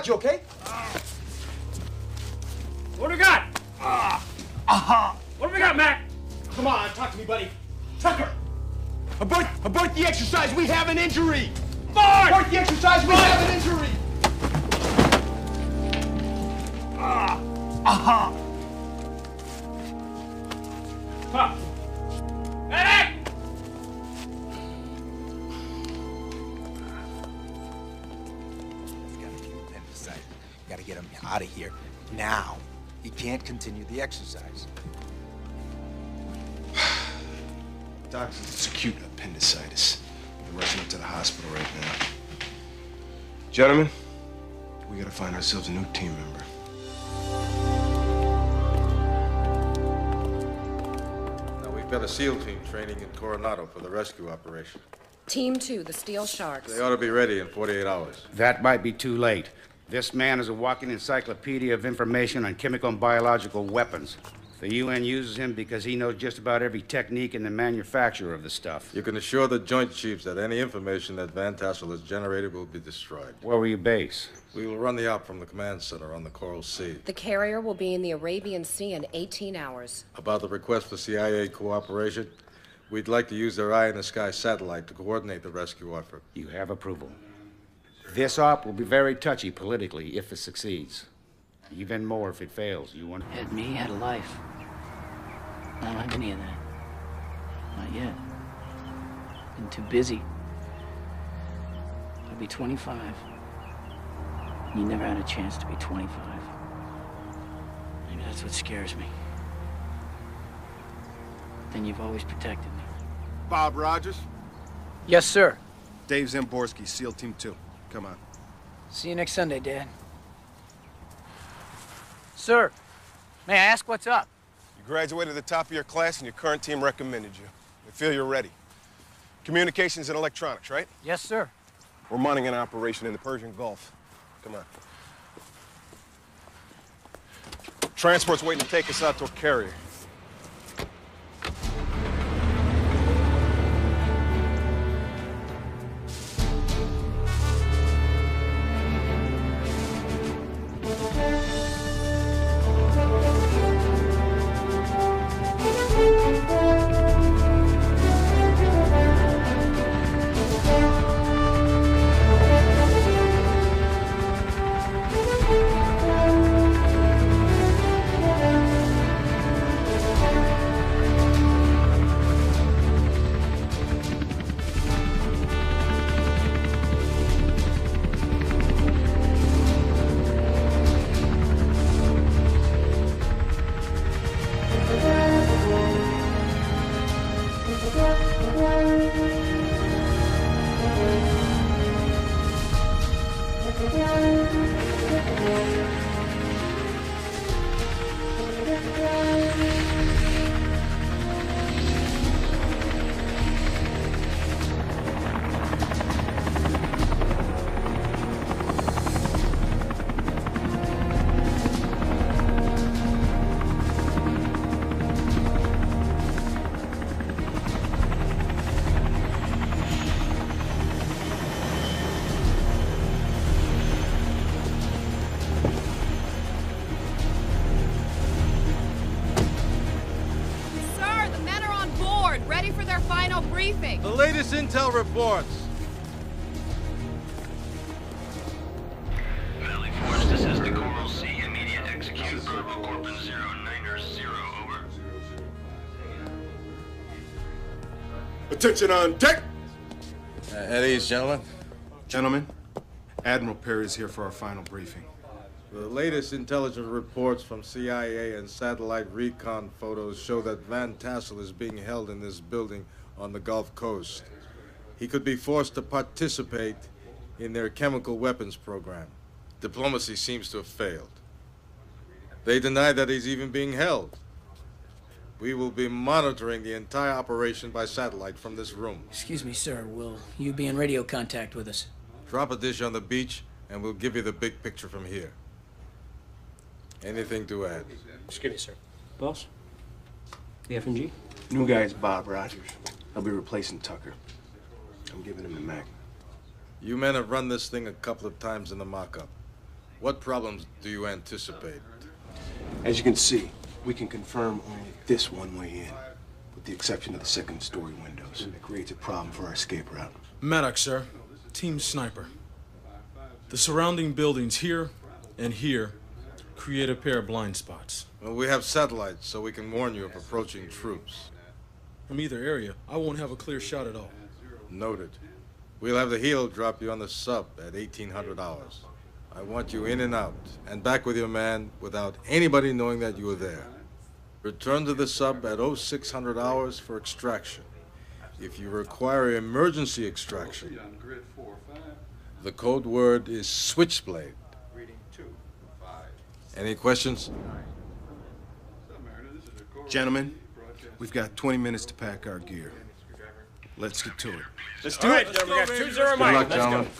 You okay? What do we got? What do we got, Mac? Come on, talk to me, buddy. Tucker! Abort the exercise, we have an injury! Forward! Abort the exercise, we have an injury! Medic! Gotta get him out of here now. He can't continue the exercise. Doc, it's acute appendicitis. We're rushing him to the hospital right now. Gentlemen, we gotta find ourselves a new team member. Now, we've got a SEAL team training in Coronado for the rescue operation. Team 2, the Steel Sharks. They ought to be ready in 48 hours. That might be too late. This man is a walking encyclopedia of information on chemical and biological weapons. The UN uses him because he knows just about every technique in the manufacture of the stuff. You can assure the Joint Chiefs that any information that Van Tassel has generated will be destroyed. Where will you base? We will run the op from the command center on the Coral Sea. The carrier will be in the Arabian Sea in 18 hours. About the request for CIA cooperation, we'd like to use their eye-in-the-sky satellite to coordinate the rescue effort. You have approval. This op will be very touchy politically if it succeeds. Even more if it fails. You want... Had me, had a life. I don't have any of that. Not yet. Been too busy. I'll be 25. You never had a chance to be 25. Maybe that's what scares me. Then you've always protected me. Bob Rogers? Yes, sir. Dave Zamborski, SEAL Team 2. Come on. See you next Sunday, Dad. Sir, may I ask what's up? You graduated at the top of your class and your current team recommended you. They feel you're ready. Communications and electronics, right? Yes, sir. We're running an operation in the Persian Gulf. Come on. Transport's waiting to take us out to a carrier. Ready for their final briefing. The latest intel reports. Valley Force, this is the Coral Sea. Immediate execute. Bravo Corpus 090, over. Attention on deck! At ease, gentlemen. Gentlemen, Admiral Perry is here for our final briefing. The latest intelligence reports from CIA and satellite recon photos show that Van Tassel is being held in this building on the Gulf Coast. He could be forced to participate in their chemical weapons program. Diplomacy seems to have failed. They deny that he's even being held. We will be monitoring the entire operation by satellite from this room. Excuse me, sir. Will you be in radio contact with us? Drop a dish on the beach, and we'll give you the big picture from here. Anything to add? Excuse me, sir. Boss? The F&G? New guy's Bob Rogers. I'll be replacing Tucker. I'm giving him the Mac. You men have run this thing a couple of times in the mock-up. What problems do you anticipate? As you can see, we can confirm only this one way in, with the exception of the second-story windows. It creates a problem for our escape route. Maddox, sir. Team Sniper. The surrounding buildings here and here create a pair of blind spots. Well, we have satellites, so we can warn you of approaching troops. From either area, I won't have a clear shot at all. Noted. We'll have the helo drop you on the sub at 1800 hours. I want you in and out, and back with your man without anybody knowing that you were there. Return to the sub at 0600 hours for extraction. If you require emergency extraction, the code word is switchblade. Any questions? Gentlemen, we've got 20 minutes to pack our gear. Let's get to it. Let's do it. We got 2-0 Good Mike. luck, Let's gentlemen. go.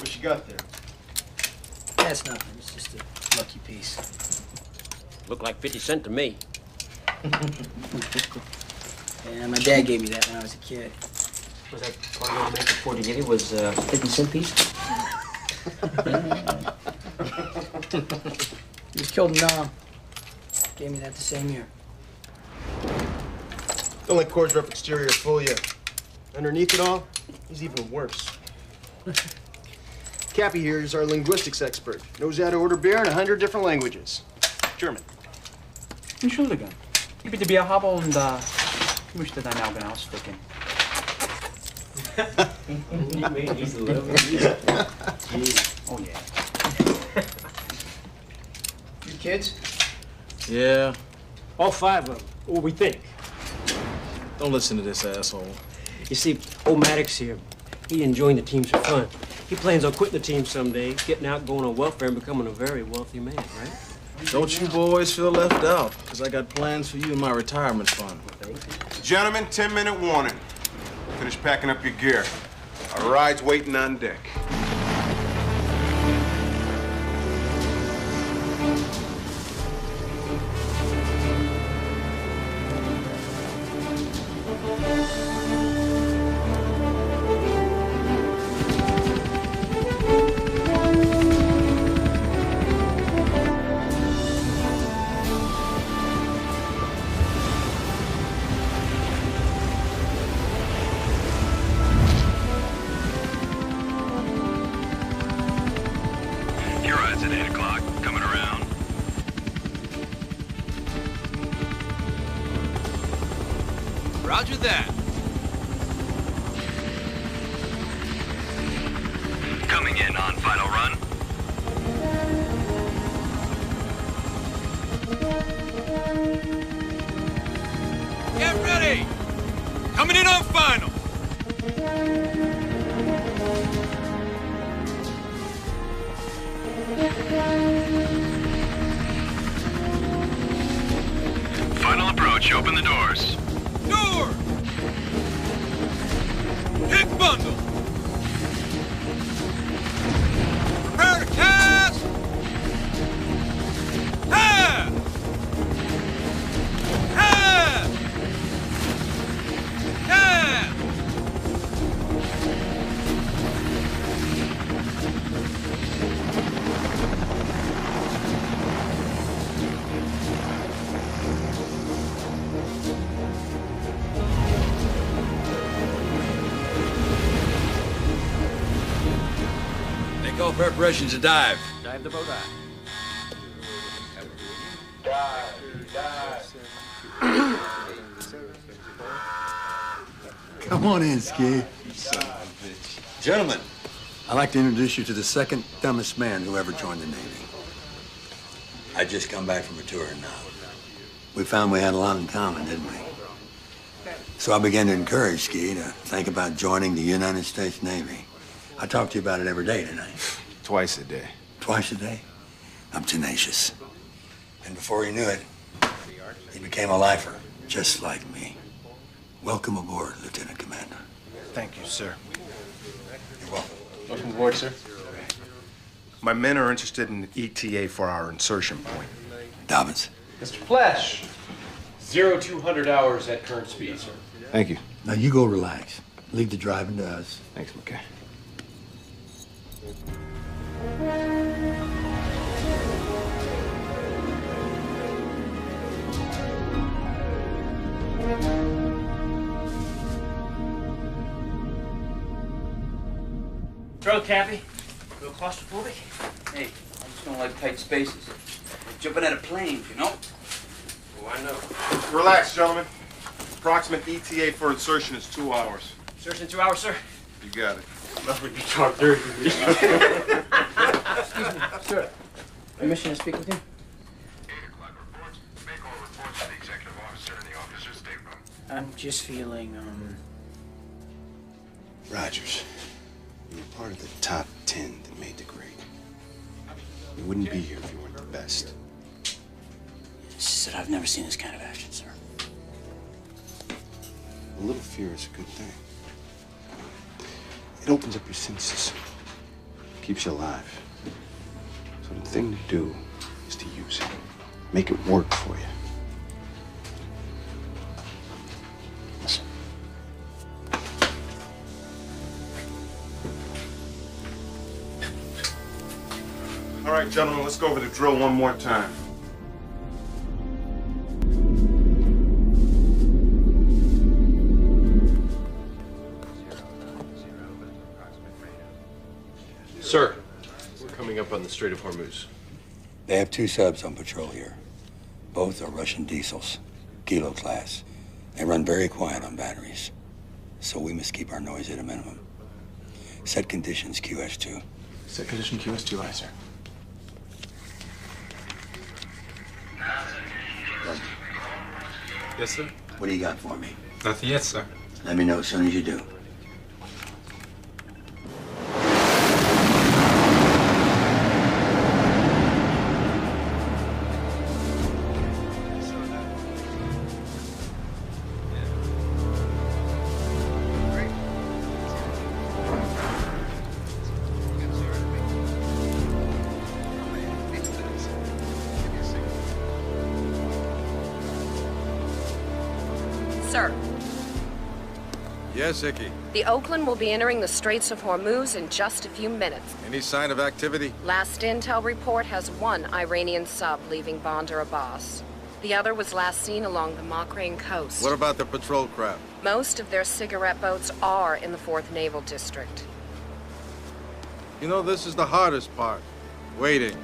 What you got there? That's nothing. It's just a lucky piece. Look like 50 cents to me. Yeah, my dad gave me that when I was a kid. Was that part of the make before to get it was a 50-cent piece? He was killed in Nam. Gave me that the same year. Don't let Cord's rough exterior fool you. Underneath it all, he's even worse. Cappy here is our linguistics expert. Knows how to order beer in 100 different languages. German. Entschuldigung. Ich bitte Bier haben und ich möchte deine Augen ausdrücken. Oh, yeah. You kids? Yeah. All 5 of them. What we think? Don't listen to this asshole. You see, old Maddox here, he enjoying the teams for fun. He plans on quitting the team someday, getting out, going on welfare, and becoming a very wealthy man, right? Don't you boys feel left out, because I got plans for you in my retirement fund. Gentlemen, 10-minute warning. Finish packing up your gear. Our ride's waiting on deck. Your ride's at 8 o'clock. Coming around. Roger that. Coming in on final run. Get ready. Coming in on final. Final approach. Open the doors. Door. Pick bundle. Prepare to cast. Have. Have. Have. Make all preparations to dive. Dive the boat eye. Come on in, Ski. Gentlemen, I'd like to introduce you to the second dumbest man who ever joined the Navy. I just come back from a tour now. We found we had a lot in common, didn't we? So I began to encourage Ski to think about joining the United States Navy. I talk to you about it every day tonight. Twice a day. Twice a day? I'm tenacious. And before he knew it, he became a lifer, just like me. Welcome aboard, Lieutenant Commander. Thank you, sir. You're welcome. Welcome aboard, sir. My men are interested in ETA for our insertion point. Dobbins. Mr. Flash. 0200 hours at current speed, sir. Thank you. Now you go relax. Leave the driving to us. Thanks, McKay. Throw, Cappy. A little claustrophobic? Hey, I just don't like tight spaces. Like jumping out of planes, you know? Oh, I know. Relax, gentlemen. Approximate ETA for insertion is 2 hours. Insertion 2 hours, sir? You got it. Enough with you talk dirty. Excuse me, sir. Permission to speak with you? 8 o'clock reports. Make all reports to the executive officer in the officer's stateroom. I'm just feeling, Rogers, you're part of the top 10 that made the grade. You wouldn't be here if you weren't the best. It's just that I've never seen this kind of action, sir. A little fear is a good thing. It opens up your senses, keeps you alive. So the thing to do is to use it. Make it work for you. Listen. All right, gentlemen, let's go over the drill one more time. Sir, we're coming up on the Strait of Hormuz. They have 2 subs on patrol here. Both are Russian diesels, Kilo class. They run very quiet on batteries. So we must keep our noise at a minimum. Set conditions QS2. Set condition QS2, aye, sir. Yes, sir? What do you got for me? Nothing yet, sir. Let me know as soon as you do. Sir, Yes, Icky. the Oakland will be entering the Straits of Hormuz in just a few minutes. Any sign of activity? Last intel report has 1 Iranian sub leaving Bandar Abbas. The other was last seen along the Bahrain coast. What about the patrol craft? Most of their cigarette boats are in the 4th Naval District. You know, this is the hardest part. Waiting.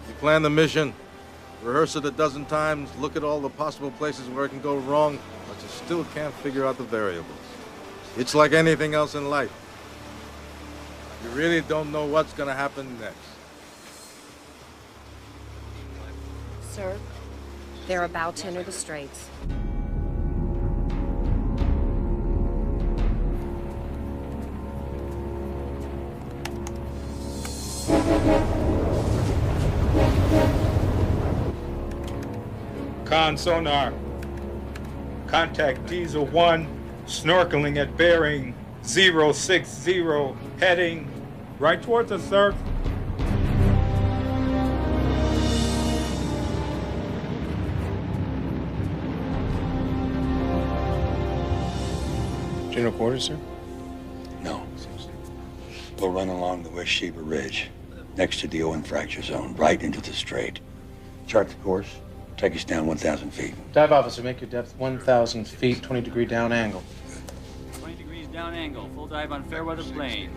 You plan the mission, rehearse it a dozen times, look at all the possible places where it can go wrong, but you still can't figure out the variables. It's like anything else in life. You really don't know what's gonna happen next. Sir, they're about to enter the Straits. Con sonar. Contact Diesel 1, snorkeling at bearing 060, heading right towards us, sir. General quarters, sir? No. We'll run along the West Sheba Ridge, next to the Owen fracture zone, right into the strait. Chart the course. Take us down 1,000 feet. Dive officer, make your depth 1,000 feet, 20-degree down angle. 20 degrees down angle. Full dive on fair weather plane.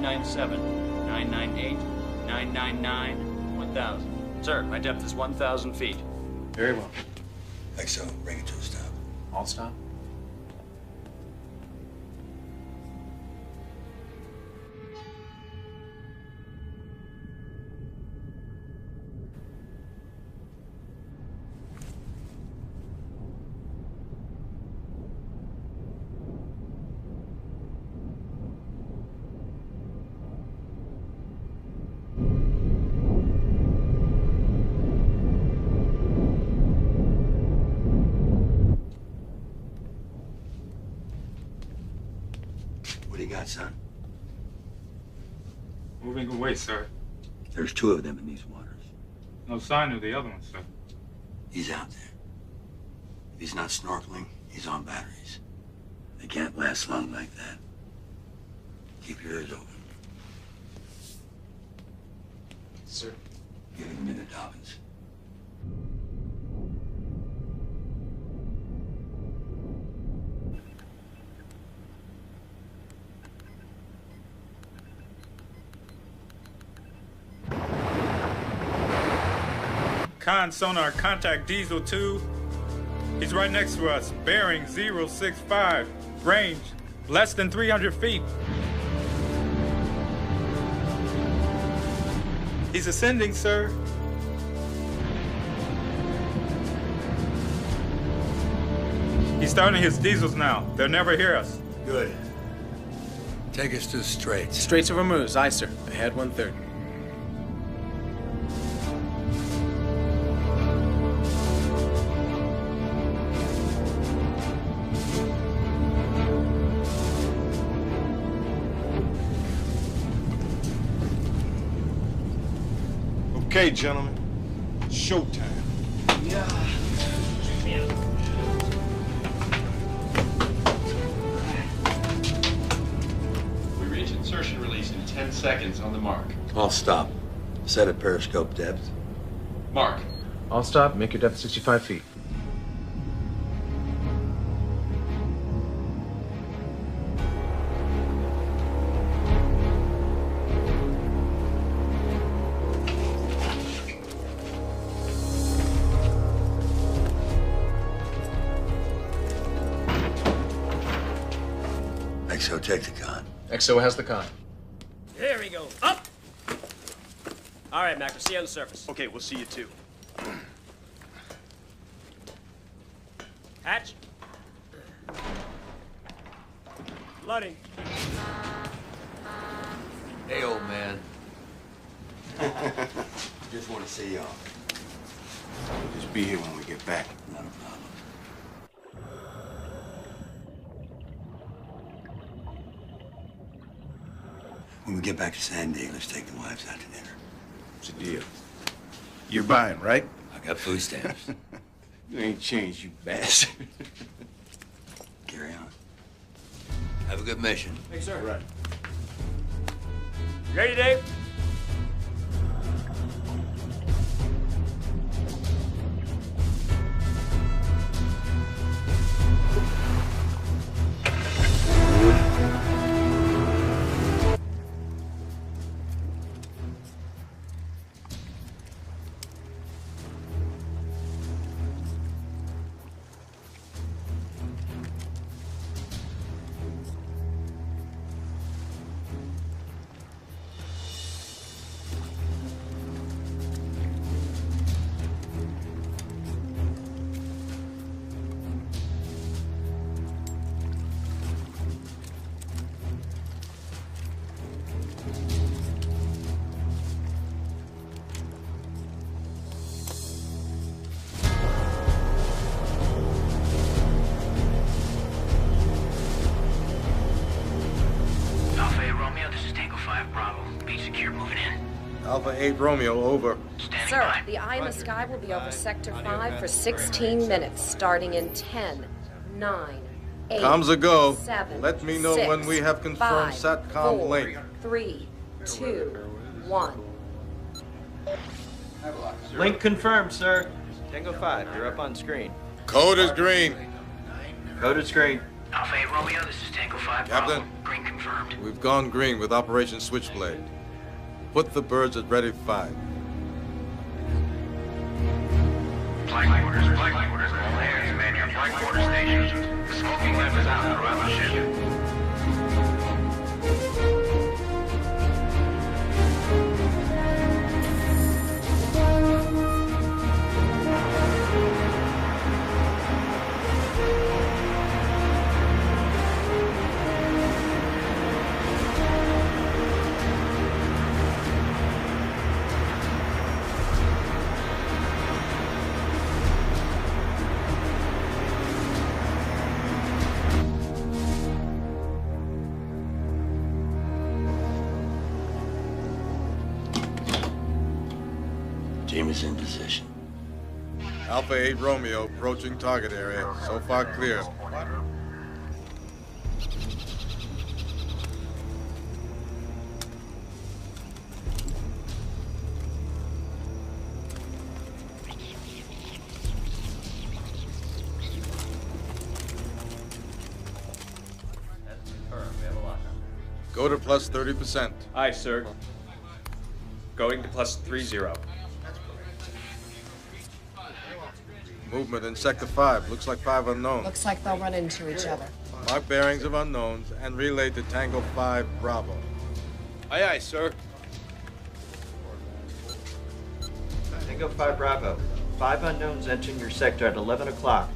997, 998, 999, 1000. Sir, my depth is 1,000 feet. Very well. XO, bring it to a stop. All stop. What do you got, son? Moving away, sir. There's 2 of them in these waters. No sign of the other one, sir. He's out there. If he's not snorkeling, he's on batteries. They can't last long like that. Keep your ears open. Sir. Give it a minute, Dobbins. Con sonar, contact Diesel 2. He's right next to us. Bearing 065. Range less than 300 feet. He's ascending, sir. He's starting his diesels now. They'll never hear us. Good. Take us to the Straits. Straits of Hormuz, aye, sir. Ahead 130. Okay, gentlemen. Showtime. We reach insertion release in 10 seconds on the mark. All stop. Set at periscope depth. Mark. All stop. Make your depth 65 feet. XO, take the con. XO has the con. There we go. Up! All right, Mac, we'll see you on the surface. Okay, we'll see you too. Hatch. Flooding. Hey, old man. Just want to see y'all. Just be here when we get back. Not a problem. When we get back to Sandy, let's take the wives out to dinner. What's the deal? You're buying, right? I got food stamps. You ain't changed, you bastard. Carry on. Have a good mission. Thanks, sir. All right. You ready, Dave? Alpha 8 Romeo, over. Sir, the Eye in the Sky will be over Sector 5 for 16 minutes, starting in 10, 9, 8, Comms a go. 7, Let me know 6, when we have confirmed 5, SATCOM 4, link. 3, 2, 1. Link confirmed, sir. Tango 5, you're up on screen. Code is green. Coded screen. Alpha 8 Romeo, this is Tango 5 Captain. Bravo. Green confirmed. We've gone green with Operation Switchblade. Put the birds at ready 5. Flight orders, all hands, man your flight quarter stations. The smoking lamp is out throughout the ship. Team is in position. Alpha 8 Romeo approaching target area. So far clear. Go to plus 30%. Aye, sir. Going to plus 30. Movement in Sector 5. Looks like 5 unknowns. Looks like they'll run into each other. Mark bearings of unknowns and relay to Tango 5 Bravo. Aye, aye, sir. Tango 5 Bravo. 5 unknowns entering your sector at 11 o'clock.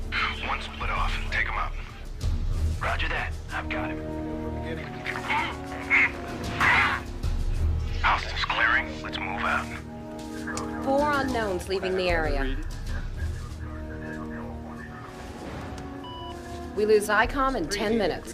One split off. Take him out. Roger that. I've got him. House is clearing. Let's move out. 4 unknowns leaving the area. We lose ICOM in 10 minutes.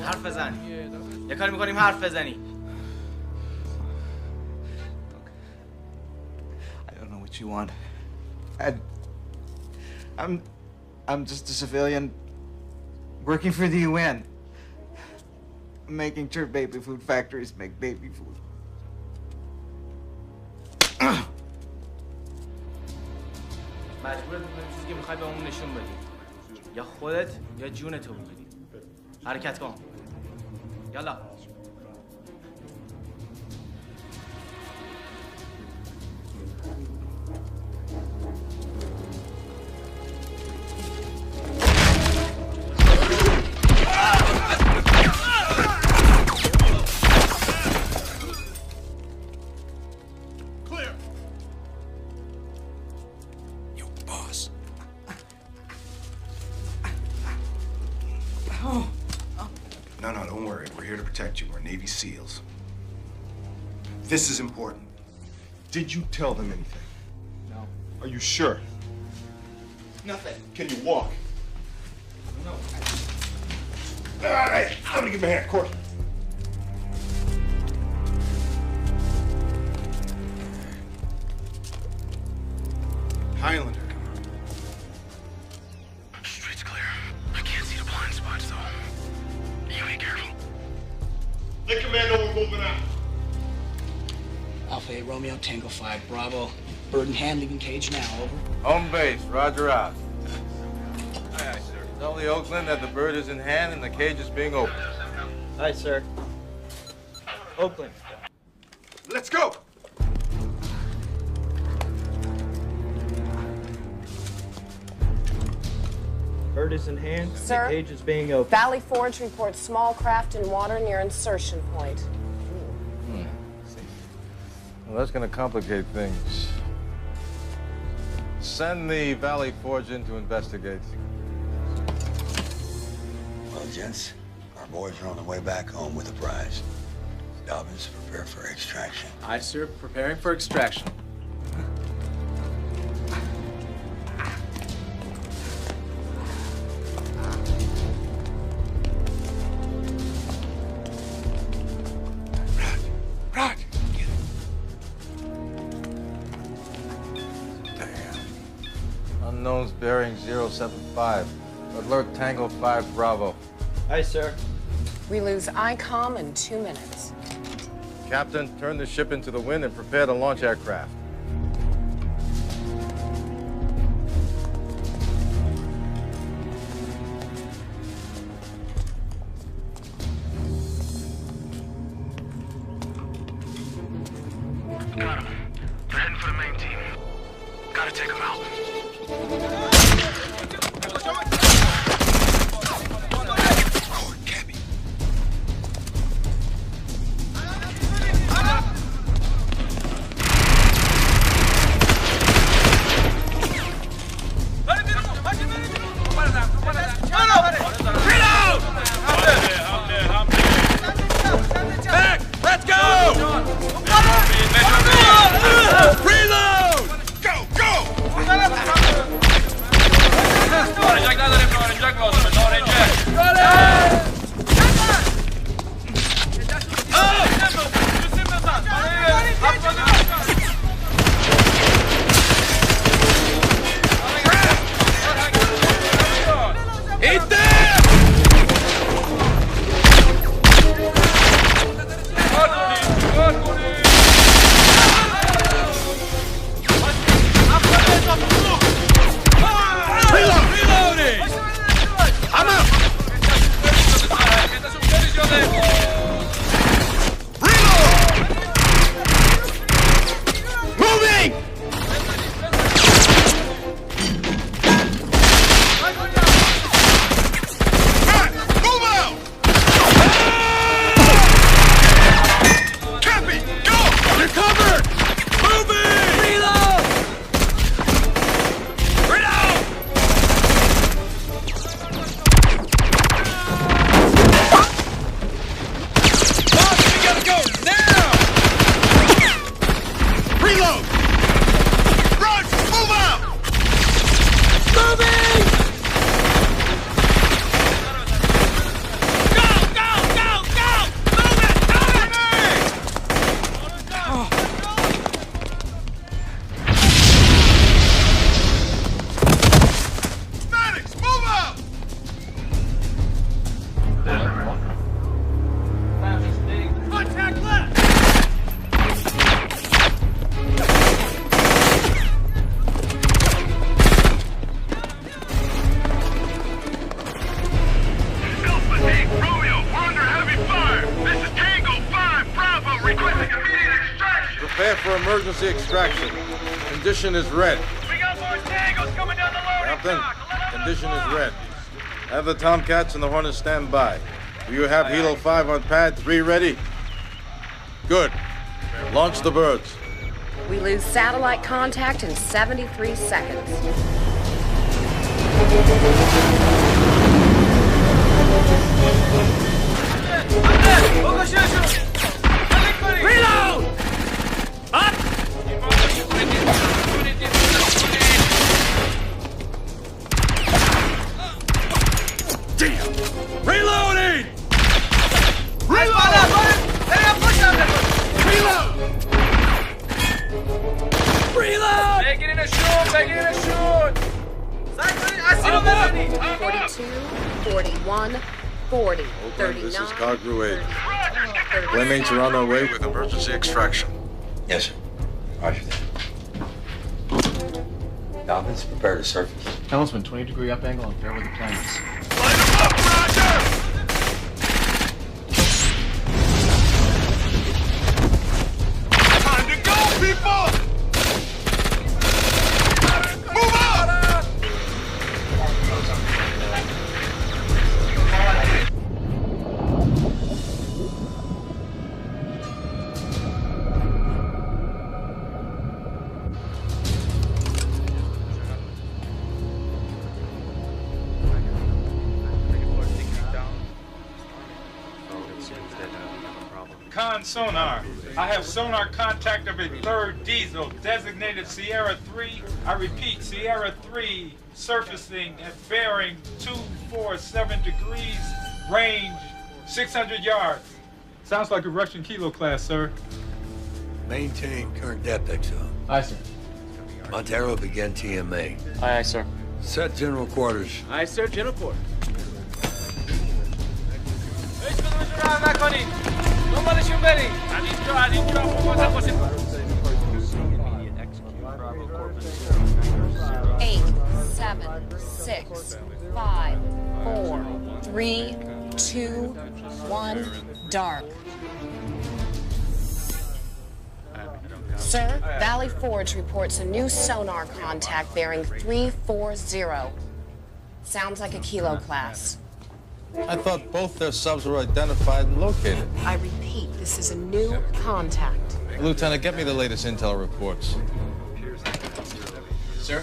حرف بزن. یه کاری میکنیم حرف بزنی. I don't know what you want. I'm just a civilian working for the UN, making sure baby food factories make baby food. مجبورت میکنیم چیزی که میخوای به اون نشون بدی. یا خودت یا جونتو بگیری. حرکت کن. یالا. No, don't worry. We're here to protect you. We're Navy SEALs. This is important. Did you tell them anything? No. Are you sure? Nothing. Can you walk? No. All right, let me give him a hand, Court. Highlander. Street's clear. I can't see the blind spots, though. You be careful. Let Commando, we're moving out. Alpha 8 Romeo, Tango 5 Bravo. Bird in hand, leaving cage now, over. Home base, roger out. Aye, aye, sir. Tell the Oakland that the bird is in hand and the cage is being opened. Aye, sir. Oakland. Let's go. Bird is in hand. Sir? The cage is being opened. Valley Forge reports small craft in water near insertion point. Well, that's going to complicate things. Send the Valley Forge in to investigate. Well, gents, our boys are on their way back home with a prize. Dobbins, prepare for extraction. Aye, sir. Preparing for extraction. Roger. Unknowns bearing 075. Alert Tango 5 Bravo. Aye, sir. We lose ICOM in 2 minutes. Captain, turn the ship into the wind and prepare to launch aircraft. Got him. They're heading for the main team. Gotta take them out. Back! Let's go! Reload! Go, go! Prepare for emergency extraction. Condition is red. We got more tangos coming down the loading Captain, dock. condition is red. Have the Tomcats and the Hornets stand by. Do you have Helo 5 on pad 3 ready? Good. Launch the birds. We lose satellite contact in 73 seconds. Reload! Up! Damn! Reloading! Reload! Make it in a shoot! Make it in a shoot! 42, 41, 40, Oakland, 39. this is Cargo 8. Playmates are on their way with emergency extraction. Yes, sir. Roger that. Dolphins, prepare to surface. Helmsman, 20-degree up angle and fair with the planes. Time to go, people! Move out! Con sonar. I have sonar contact of a third diesel, designated Sierra 3. I repeat, Sierra 3, surfacing at bearing 247 degrees, range 600 yards. Sounds like a Russian kilo class, sir. Maintain current depth, XO. Aye, sir. Montero, begin TMA. Aye, sir. Set general quarters. Aye, sir. General Court. Eight, 7, 6, 5, 4, 3, 2, 1, dark. Sir, Valley Forge reports a new sonar contact bearing 340. Sounds like a kilo class. I thought both their subs were identified and located. I repeat, this is a new contact. Lieutenant, get me the latest intel reports. Sir,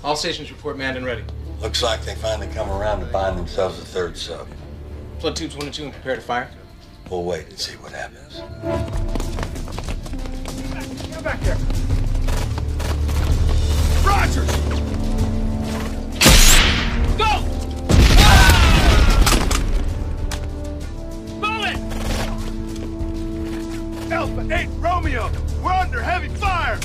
all stations report manned and ready. Looks like they finally come around to buying themselves a third sub. Flood tubes 1 and 2 and prepare to fire. We'll wait and see what happens. Get back here! Rogers! Go! Alpha 8 Romeo, we're under heavy fire!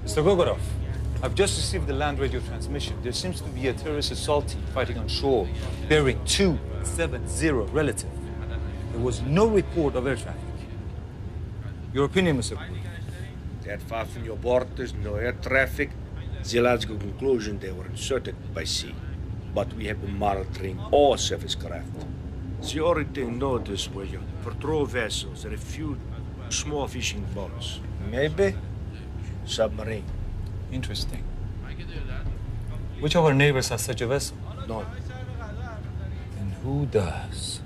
Mr. Gogorov, I've just received the land radio transmission. There seems to be a terrorist assault team fighting on shore, bearing 270 relative. There was no report of air traffic. Your opinion, Mr. Gogorov? That far from your borders, no air traffic. The logical conclusion they were inserted by sea. But we have been monitoring all surface craft. The only thing noticed were your patrol vessels and a few small fishing boats. Maybe submarine. Interesting. Which of our neighbors has such a vessel? None. And who does?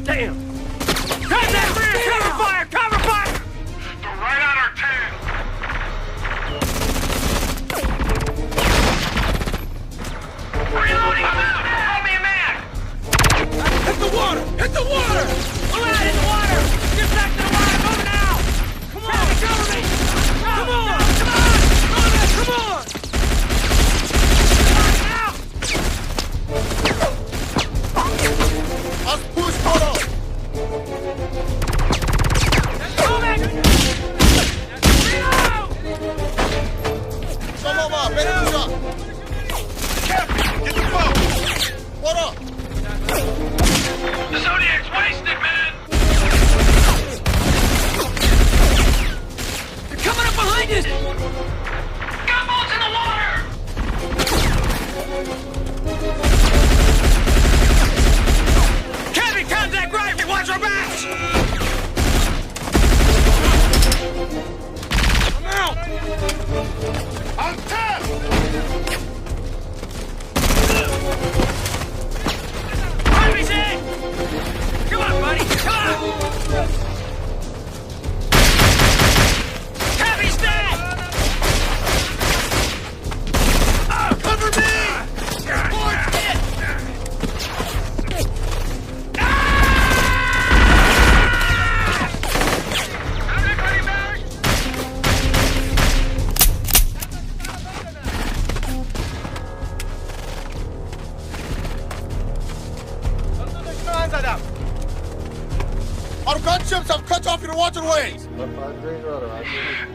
Damn! Contact rear! Cover fire! Cover fire! They're right on our tail! Reloading! Hold me a man! Hit the water! Hit the water! Pull out in the water! Get back to the water! Move now! Come on! Cover me! Come on! Come on! Come on! Now! Us push todo! ships have cut off your waterways!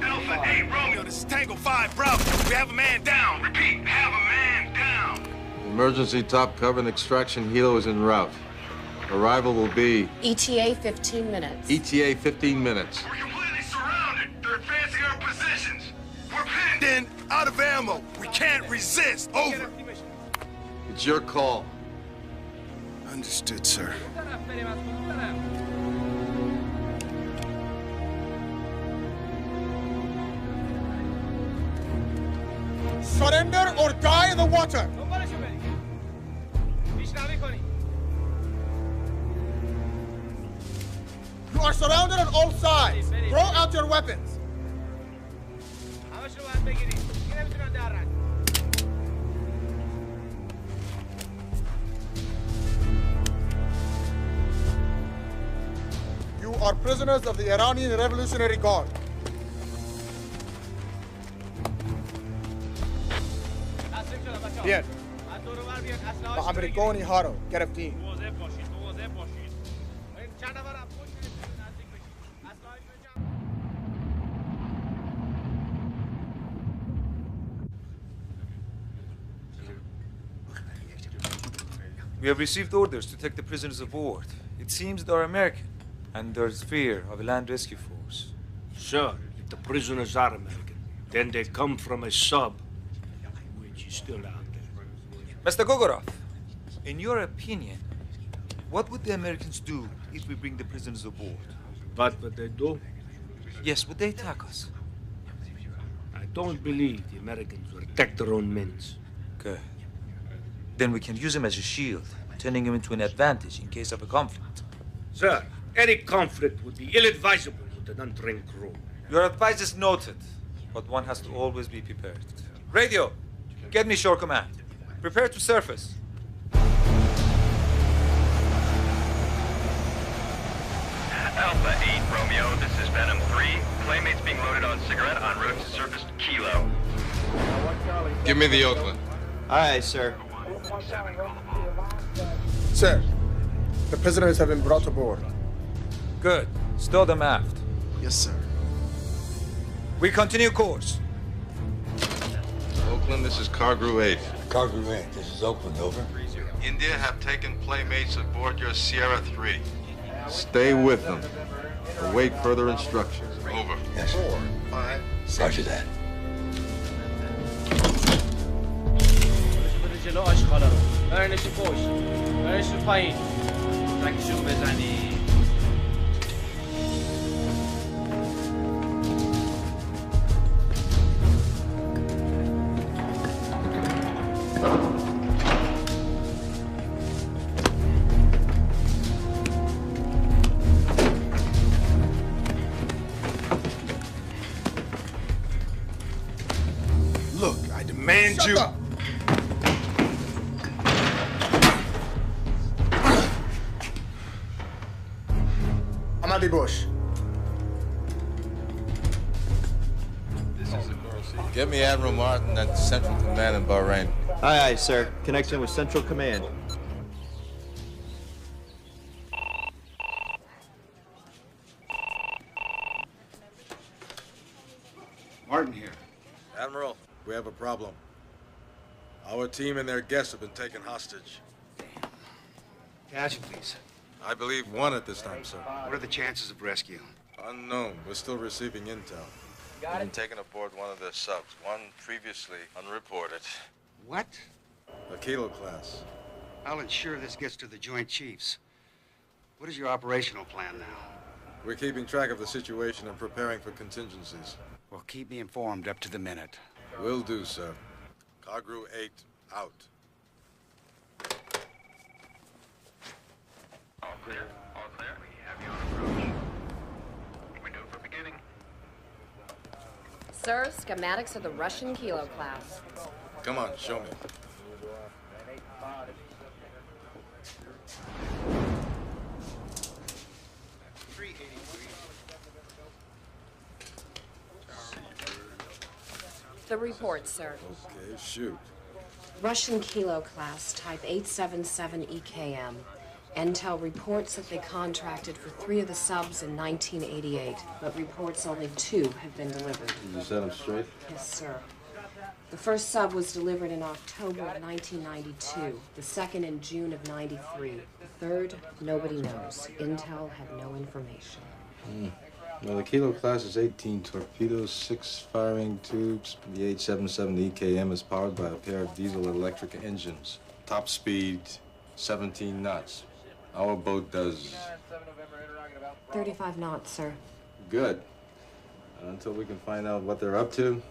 Alpha 8 Romeo, this is Tango 5 Bravo. We have a man down. Repeat, have a man down. Emergency top cover and extraction helo is en route. Arrival will be ETA 15 minutes. ETA 15 minutes. We're completely surrounded. They're advancing our positions. We're pinned in, out of ammo. We can't resist. Over. It's your call. Understood, sir. Surrender or die in the water! You are surrounded on all sides. Throw out your weapons. You are prisoners of the Iranian Revolutionary Guard. Bien. با امریکانی ها رو گرفتیم. We have received orders to take the prisoners aboard. It seems they're American, and there's fear of a land rescue force. Sir, if the prisoners are American, then they come from a sub, which is still out there. Mr. Gogorov, in your opinion, what would the Americans do if we bring the prisoners aboard? What would they do? Yes, would they attack us? I don't believe the Americans will attack their own men. Good. Then we can use him as a shield, turning him into an advantage in case of a conflict. Sir, any conflict would be ill-advisable with an untrained crew. Your advice is noted, but one has to always be prepared. Radio, get me shore command. Prepare to surface. Alpha 8 Romeo, this is Venom 3. Playmates being loaded on cigarette en route to surface Kilo. Give me the Oakland. Aye, sir. Sir, the prisoners have been brought aboard. Good. Stow them aft. Yes, sir. We continue course. Oakland, this is Cargrew 8. Cargrew 8, this is Oakland, over. India have taken playmates aboard your Sierra 3. Stay with them. Await further instructions. Over. Yes. 4, 5, 6. Roger that. جلو آشغالا رو برنشون پشت برنشون پایین تکشون بزنی Look, I demand you. Shut up! Amadi Bush. Get me Admiral Martin at Central Command in Bahrain. Aye, aye, sir. Connection with Central Command. Martin here. Admiral, we have a problem. Our team and their guests have been taken hostage. Casualties. I believe one at this time, sir. What are the chances of rescue? Unknown. We're still receiving intel. We've been taken aboard one of their subs, one previously unreported. What? A Kilo class. I'll ensure this gets to the Joint Chiefs. What is your operational plan now? We're keeping track of the situation and preparing for contingencies. Well, keep me informed up to the minute. Will do, sir. Cargrew 8, out. All clear. All clear. We have you on approach. Window for beginning. Sir, schematics of the Russian Kilo class. Come on, show me. The report, sir. Okay, shoot. Russian Kilo class, type 877 EKM. Intel reports that they contracted for 3 of the subs in 1988, but reports only 2 have been delivered. Did you set them straight? Yes, sir. The first sub was delivered in October of 1992, the second in June of 93. The third, nobody knows. Intel had no information. Well, the Kilo class is 18 torpedoes, 6 firing tubes. The 877 EKM is powered by a pair of diesel-electric engines. Top speed, 17 knots. Our boat does 35 knots, sir. good. Until we can find out what they're up to,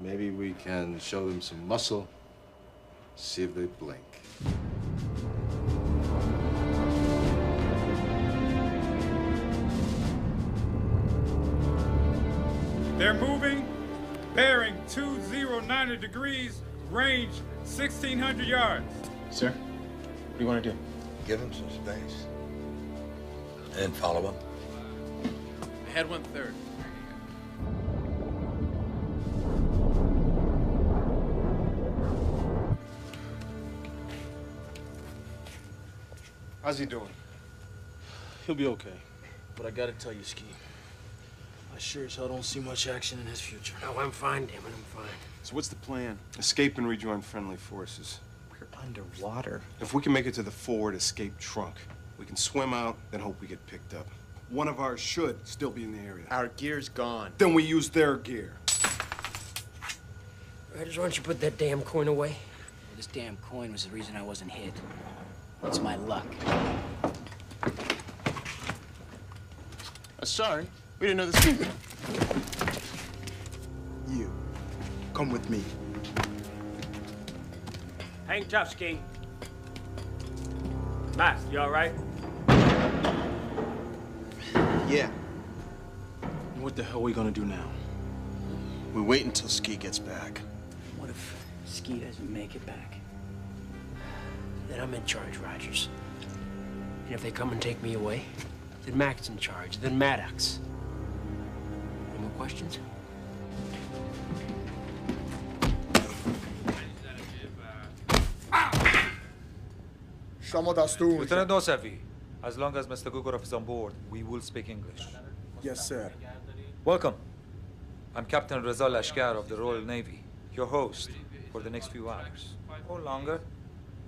maybe we can show them some muscle, see if they blink. They're moving, bearing 290 degrees, range 1,600 yards. Sir, what do you want to do? Give him some space. And follow him. Head 1/3. How's he doing? He'll be okay. But I gotta tell you, Ski, I sure as hell don't see much action in his future. Oh, I'm fine, damn it, I'm fine. So what's the plan? Escape and rejoin friendly forces. We're underwater. If we can make it to the forward escape trunk, we can swim out, then hope we get picked up. One of ours should still be in the area. Our gear's gone. Then we use their gear. Riders, why don't you put that damn coin away? This damn coin was the reason I wasn't hit. It's my luck. Sorry. We didn't know this. You, come with me. Hang tough, Ski. Matt, you all right? Yeah. What the hell are we gonna do now? We wait until Ski gets back. What if Ski doesn't make it back? Then I'm in charge, Rogers. And if they come and take me away, then Mac's in charge, then Maddox. Any more questions? Lieutenant Nosavi, as long as Mr. Gugurov is on board, we will speak English. Yes, sir. Welcome. I'm Captain Rizal Ashkar of the Royal Navy, your host for the next few hours. Or longer.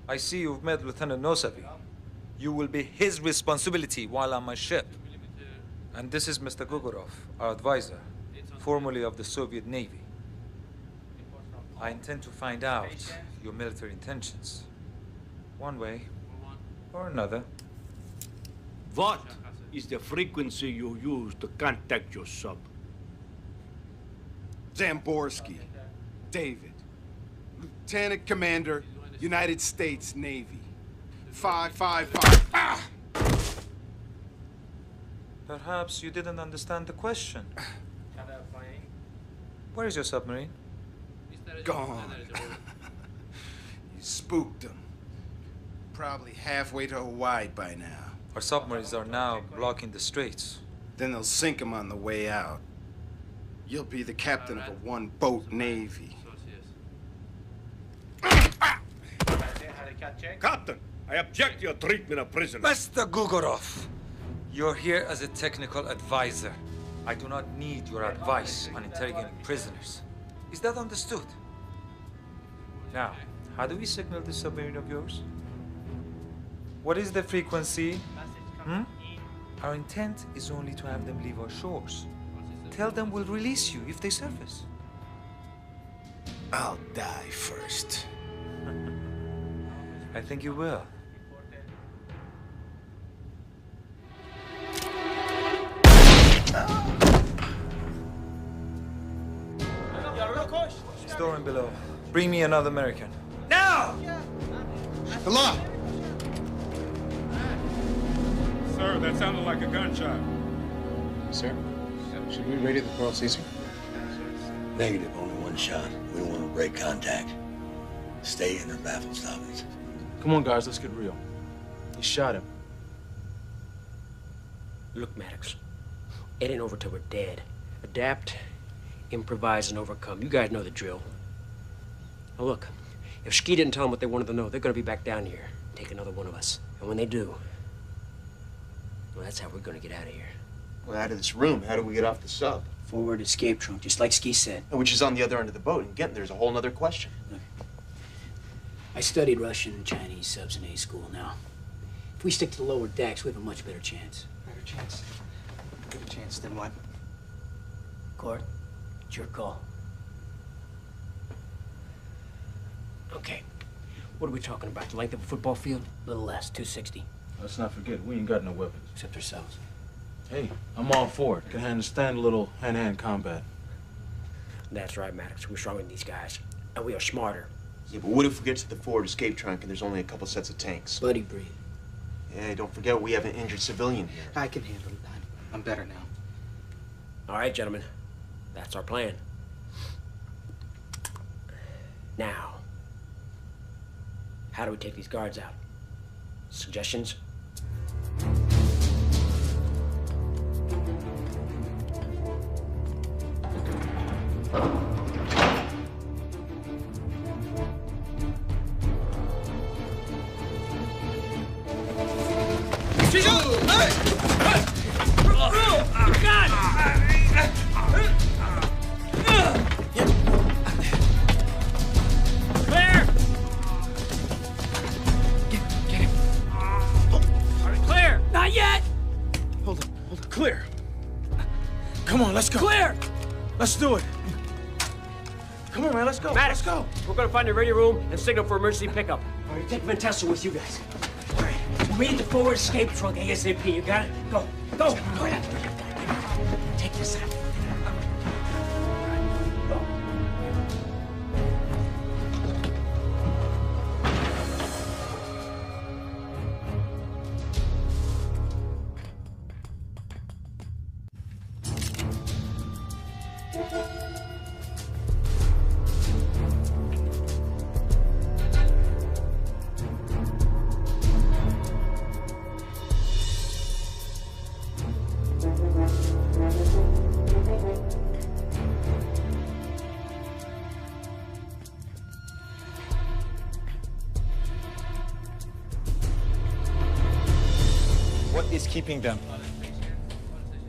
I see you've met Lieutenant Nosavi. You will be his responsibility while on my ship. And this is Mr. Gugurov, our advisor, formerly of the Soviet Navy. I intend to find out your military intentions. One way or another. What is the frequency you use to contact your sub? Zamborsky, David, Lieutenant Commander, United States Navy. 555. Ah! Perhaps you didn't understand the question. Where is your submarine? Gone. You spooked them. Probably halfway to Hawaii by now. Our submarines are now blocking the straits. Then they'll sink them on the way out. You'll be the captain of a one-boat navy. Captain, I object to your treatment of prisoners. Mr. Gugurov, you're here as a technical advisor. I do not need your advice on interrogating prisoners. Is that understood? Now, how do we signal this submarine of yours? What is the frequency? Our intent is only to have them leave our shores. Tell them we'll release you if they surface. I'll die first. I think you will. Storeroom below. Bring me another American. Now! Hello! Sir, that sounded like a gunshot. Sir, should we radio the Pearl Caesar? Negative, only one shot. We don't want to break contact. Stay in or baffle stoppings. Come on, guys, let's get real. He shot him. Look, Maddox, it ain't over till we're dead. Adapt, improvise, and overcome. You guys know the drill. Now look, if Ski didn't tell them what they wanted to know, they're gonna be back down here, take another one of us. And when they do, Well, that's how we're gonna get out of here. Well, out of this room, how do we get off the sub? Forward escape trunk, just like Ski said. Which is on the other end of the boat, and getting there's a whole nother question. Look, I studied Russian and Chinese subs in A school now. If we stick to the lower decks, we have a much better chance. Better chance? Better chance than what? Court, it's your call. Okay. What are we talking about? The length of a football field? A little less, 260. Let's not forget, we ain't got no weapons. Except ourselves. Hey, I'm all for it. Can understand a little hand-to-hand combat. That's right, Maddox. We're stronger than these guys. And we are smarter. Yeah, but what if we get to the forward escape trunk and there's only a couple sets of tanks? Buddy breathe. Yeah, don't forget we have an injured civilian here. I can handle it. I'm better now. All right, gentlemen. That's our plan. Now, how do we take these guards out? Suggestions? Let's go. Clear! Let's do it. Come on, man, let's go. Maddox, Let's go. We're gonna find the radio room and signal for emergency pickup. All right, take Ventessa with you guys. All right, we'll meet at the forward escape trunk ASAP. You got it? Go, go. Go. Take this out. Go. What is keeping them?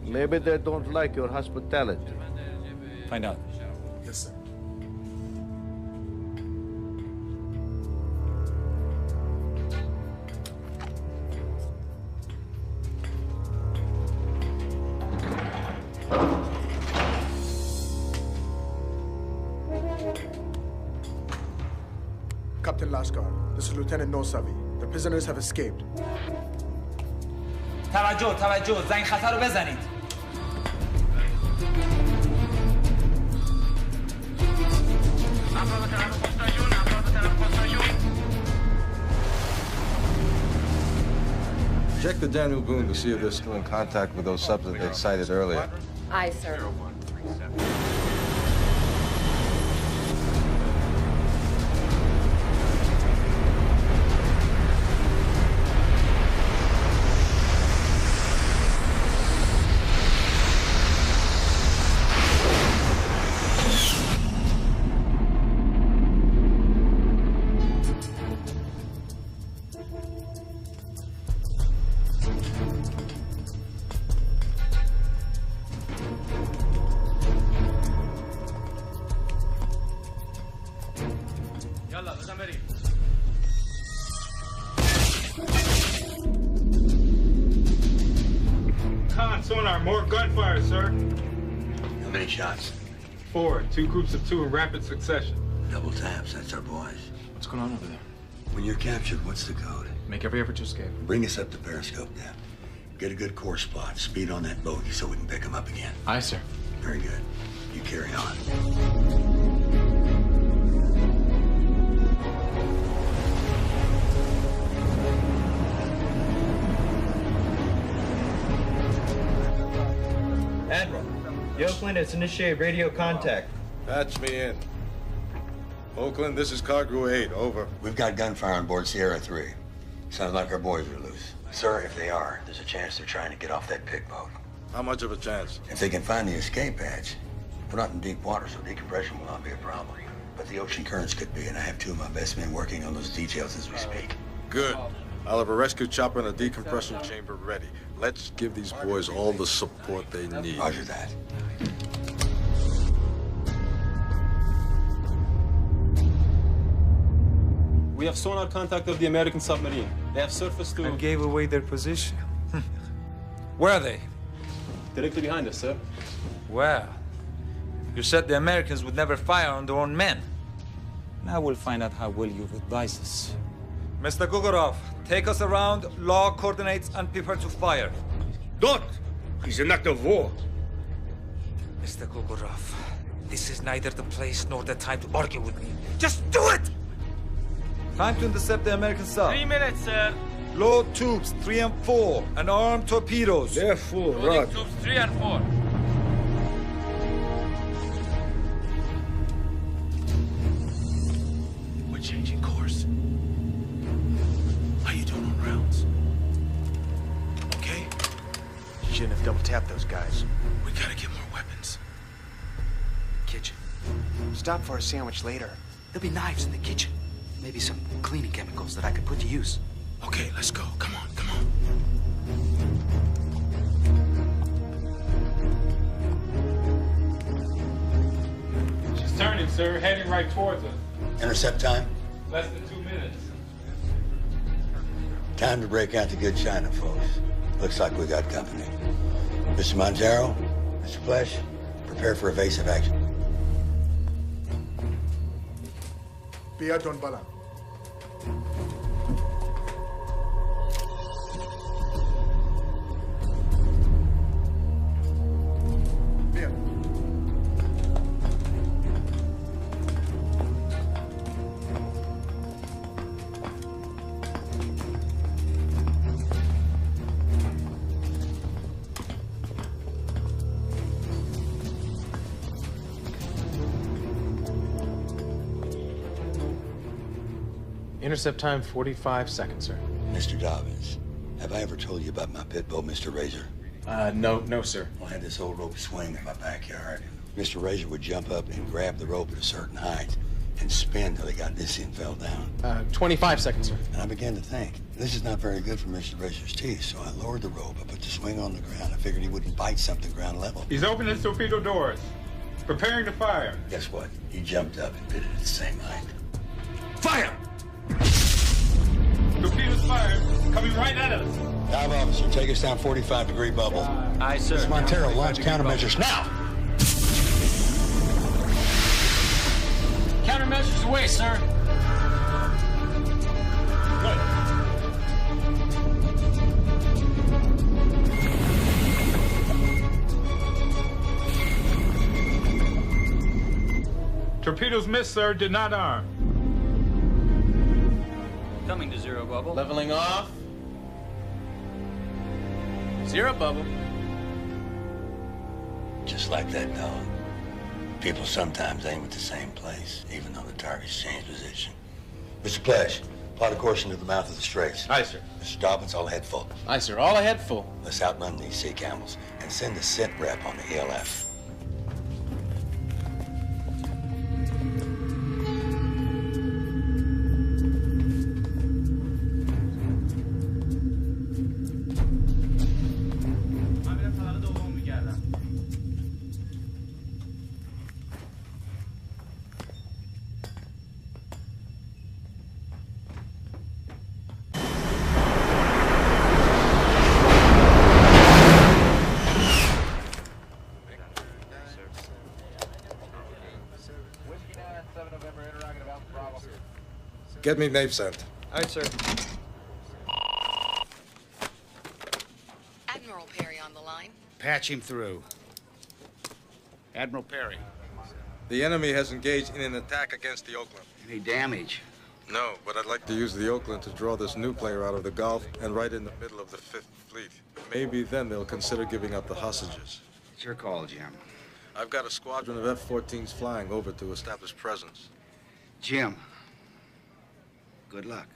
Maybe they don't like your hospitality. Find out. Yes, sir. Captain Lashkar, this is Lieutenant Nosavi. The prisoners have escaped. توجه زنگ خطر رو بزنید. Check the Daniel Boone to see if they're still in contact with those subs that they cited earlier. Aye, sir. Sonar, more gunfire, sir. How many shots? 4, 2 groups of 2 in rapid succession. Double taps, that's our boys. What's going on over there? When you're captured, what's the code? Make every effort to escape. Bring us up to Periscope now. Get a good course plot. Speed on that bogey so we can pick them up again. Aye, sir. Very good. You carry on. Admiral, the Oakland has initiated radio contact. Patch me in. Oakland, this is Cargo 8, over. We've got gunfire on board Sierra 3. Sounds like our boys are loose. Sir, if they are, there's a chance they're trying to get off that pig boat. How much of a chance? If they can find the escape hatch, we're not in deep water, so decompression will not be a problem. But the ocean currents could be, and I have 2 of my best men working on those details as we speak. Good. I'll have a rescue chopper and a decompression chamber ready. Let's give these boys all the support they need. Roger that. We have sonar contact of the American submarine. They have surfaced to... And gave away their position. Where are they? Directly behind us, sir. Well, you said the Americans would never fire on their own men. Now we'll find out how well you've advised us. Mr. Gugurov, take us around, log coordinates, and prepare to fire. Don't! He's an act of war. Mr. Gugurov, this is neither the place nor the time to argue with me. Just do it! Time to intercept the American sub. 3 minutes, sir. Load tubes 3 and 4 and arm torpedoes. They're full, Loading Roger. tubes 3 and 4. We're changing course. How you doing on rounds? Okay? Shouldn't have double-tapped those guys. We gotta get more weapons. Kitchen. Stop for a sandwich later. There'll be knives in the kitchen. Maybe some cleaning chemicals that I could put to use. Okay, let's go. Come on, come on. She's turning, sir, heading right towards us. Intercept time? Less than 2 minutes. Time to break out the good China, folks. Looks like we got company. Mr. Montero, Mr. Flesh, prepare for evasive action. Pia Don Balan. Pia. Intercept time 45 seconds, sir. Mr. Dobbins, have I ever told you about my pit bull, Mr. Razor? No, sir. I had this old rope swing in my backyard. Mr. Razor would jump up and grab the rope at a certain height and spin till he got dizzy and fell down. 25 seconds, sir. And I began to think, this is not very good for Mr. Razor's teeth, so I lowered the rope. I put the swing on the ground. I figured he wouldn't bite something ground level. He's opening his torpedo doors. Preparing to fire. Guess what? He jumped up and bit it at the same height. Fire! Torpedoes fired. Coming right at us. Dive officer, take us down 45-degree bubble. Aye, sir. Mr. Montero, launch countermeasures now! Countermeasures away, sir. Torpedoes missed, sir. Did not arm. Coming to zero bubble. Leveling off. Zero bubble. Just like that dog. People sometimes aim at the same place, even though the targets change position. Mr. Flesh, plot a course into the mouth of the Straits. Aye, sir. Mr. Dobbins, all ahead full. Aye, sir. All ahead full. Let's outrun these sea camels and send a sit rep on the ELF. Get me Nave sent. Aye, sir. Admiral Perry on the line. Patch him through. Admiral Perry. The enemy has engaged in an attack against the Oakland. Any damage? No, but I'd like to use the Oakland to draw this new player out of the Gulf and right in the middle of the Fifth Fleet. Maybe then they'll consider giving up the hostages. It's your call, Jim. I've got a squadron of F-14s flying over to establish presence. Jim, good luck.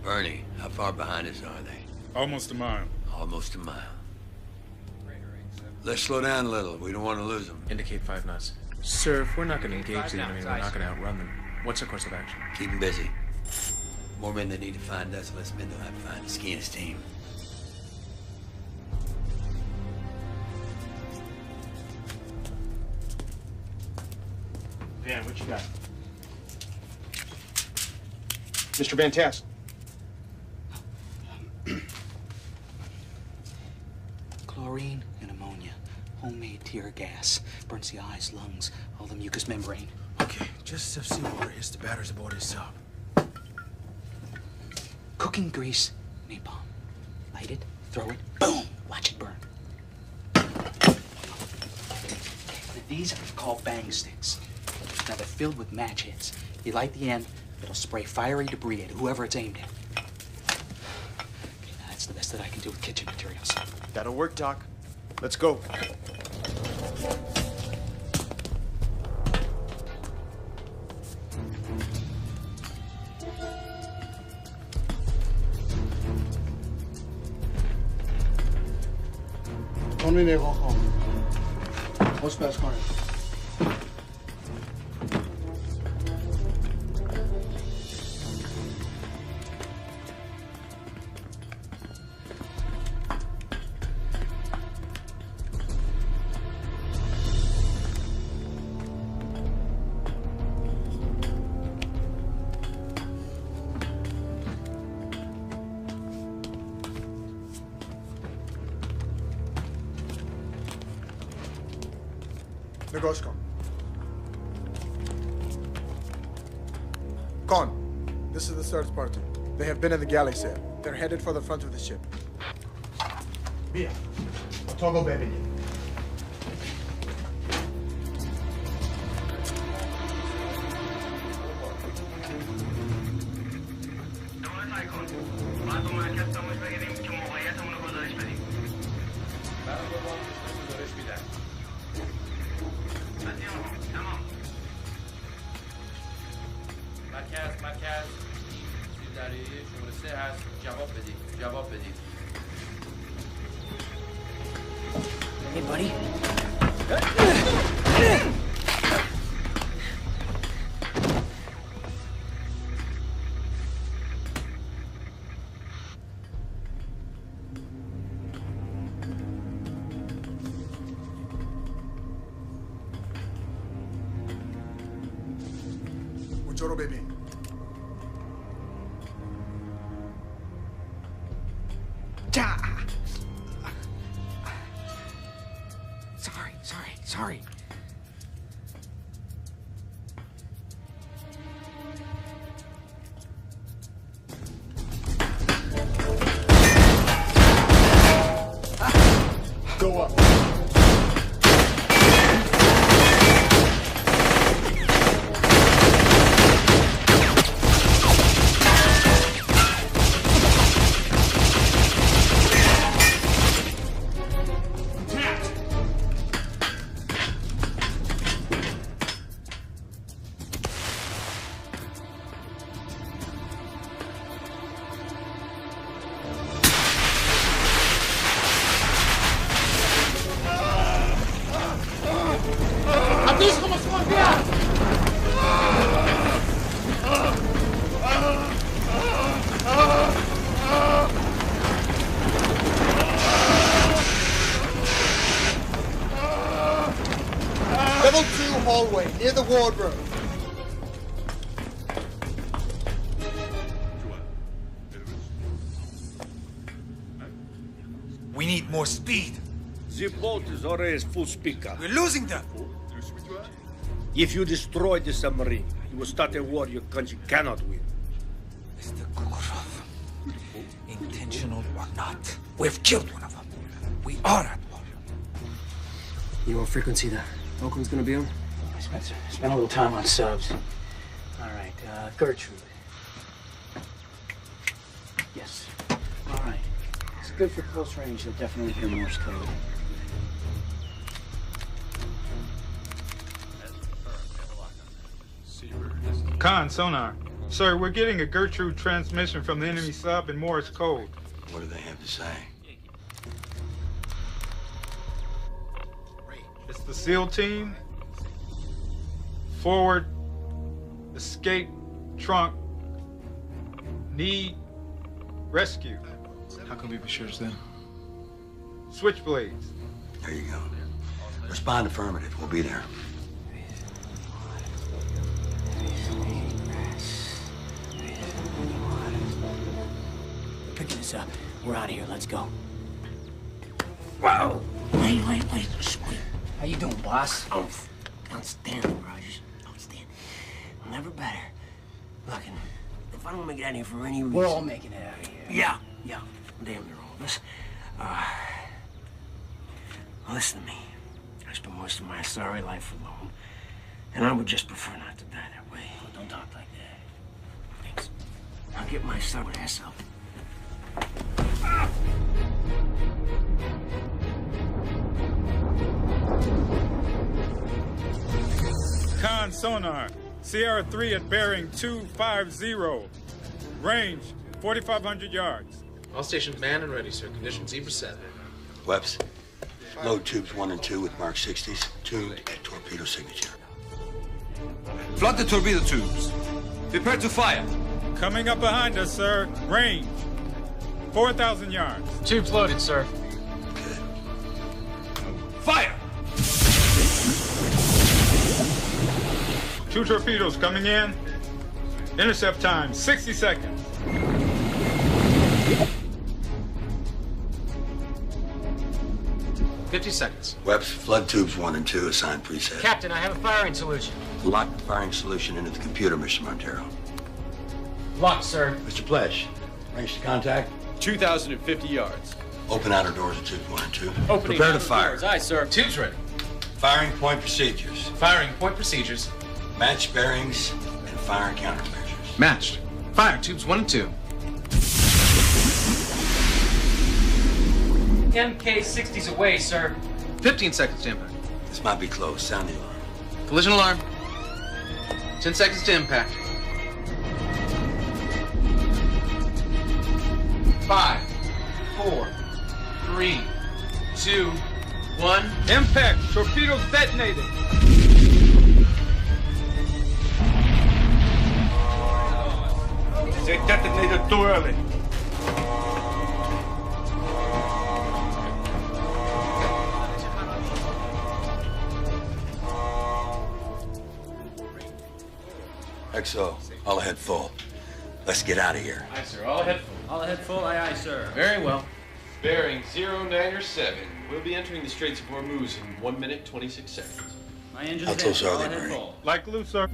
Bernie, how far behind us are they? Almost a mile. Almost a mile. Let's slow down a little. We don't want to lose them. Indicate 5 knots. Sir, if we're not going to engage the enemy, we're not going to outrun them. What's our course of action? Keep them busy. More men that need to find us, less men they'll have to find the ski and his team. Van, what you got? Mr. Van Tassel. Chlorine and ammonia. Homemade tear gas. Burns the eyes, lungs, all the mucous membrane. Okay, just enough seawater hits the batteries aboard his sub. Cooking grease, napalm. Light it, throw it, boom! Watch it burn. These are called bang sticks. Now they're filled with match hits. You light the end, it'll spray fiery debris at whoever it's aimed at. Okay, now that's the best that I can do with kitchen materials. That'll work, Doc. Let's go. خانم نگاه خانم خوشبخت خانم نگاش کن. Con, this is the search party. They have been in the galley sail. They're headed for the front of the ship. Bia, Togo baby. مرکز سیر دریایی شماره 3 هست. جواب بدید. Hey, buddy. اونجا رو ببین. Sorry. Go up. Level 2 hallway, near the wardrobe. We need more speed. The boat is already full speaker. We're losing them. If you destroy the submarine, you will start a war your country cannot win. Mr. Kukurov, intentional or not, we've killed one of them. We are at war. You know what frequency the Oakland's gonna be on? Spend a little time on subs. All right, Gertrude. Yes. All right. It's good for close range. You'll definitely hear Morse code. Con, sonar. Sir, we're getting a Gertrude transmission from the enemy sub in Morse code. What do they have to say? It's the SEAL team. Forward. Escape. Trunk. Need. Rescue. How can we be sure it's them? Switchblades. There you go. Respond affirmative. We'll be there. Picking this up. We're out of here. Let's go. Whoa! Wait. Sweet. How you doing, boss? Outstanding, Rogers. Outstanding. Never better. Look, if I don't make it out of here for any reason... We're all making it out of here. Yeah. Damn near all of us. Well, listen to me. I spent most of my sorry life alone, and I would just prefer not to die that way. Oh, don't talk like that. Thanks. I'll get my stubborn ass up. Con sonar. Sierra 3 at bearing 250. Range 4,500 yards. All stations manned and ready, sir. Condition Zebra 7. Webs, load tubes 1 and 2 with Mark 60s, tuned at torpedo signature. Flood the torpedo tubes. Prepare to fire. Coming up behind us, sir. Range 4,000 yards. Tubes loaded, sir. Fire! 2 torpedoes coming in. Intercept time, 60 seconds. $50 seconds. Webs, flood tubes 1 and 2, assigned preset. Captain, I have a firing solution. Lock the firing solution into the computer, Mr. Montero. Locked, sir. Mr. Pledge, range to contact. 2,050 yards. Open outer doors at tubes 1 and 2. Opening Prepare to outer fire. doors. Aye, sir. Tubes ready. Firing point procedures. Firing point procedures. Match bearings and fire countermeasures. Matched. Fire tubes 1 and 2. MK-60's away, sir. 15 seconds to impact. This might be close. Sound the alarm. Collision alarm. 10 seconds to impact. 5, 4, 3, 2, 1. Impact. Torpedoes detonated. They detonated too early. XO, all ahead full. Let's get out of here. Aye, sir. All ahead full. All ahead full, aye, sir. Very well. Bearing 097. We'll be entering the Straits of Hormuz in 1 minute, 26 seconds. My engine's How close in. are All they, ahead Bernie? full. Like loose, sir.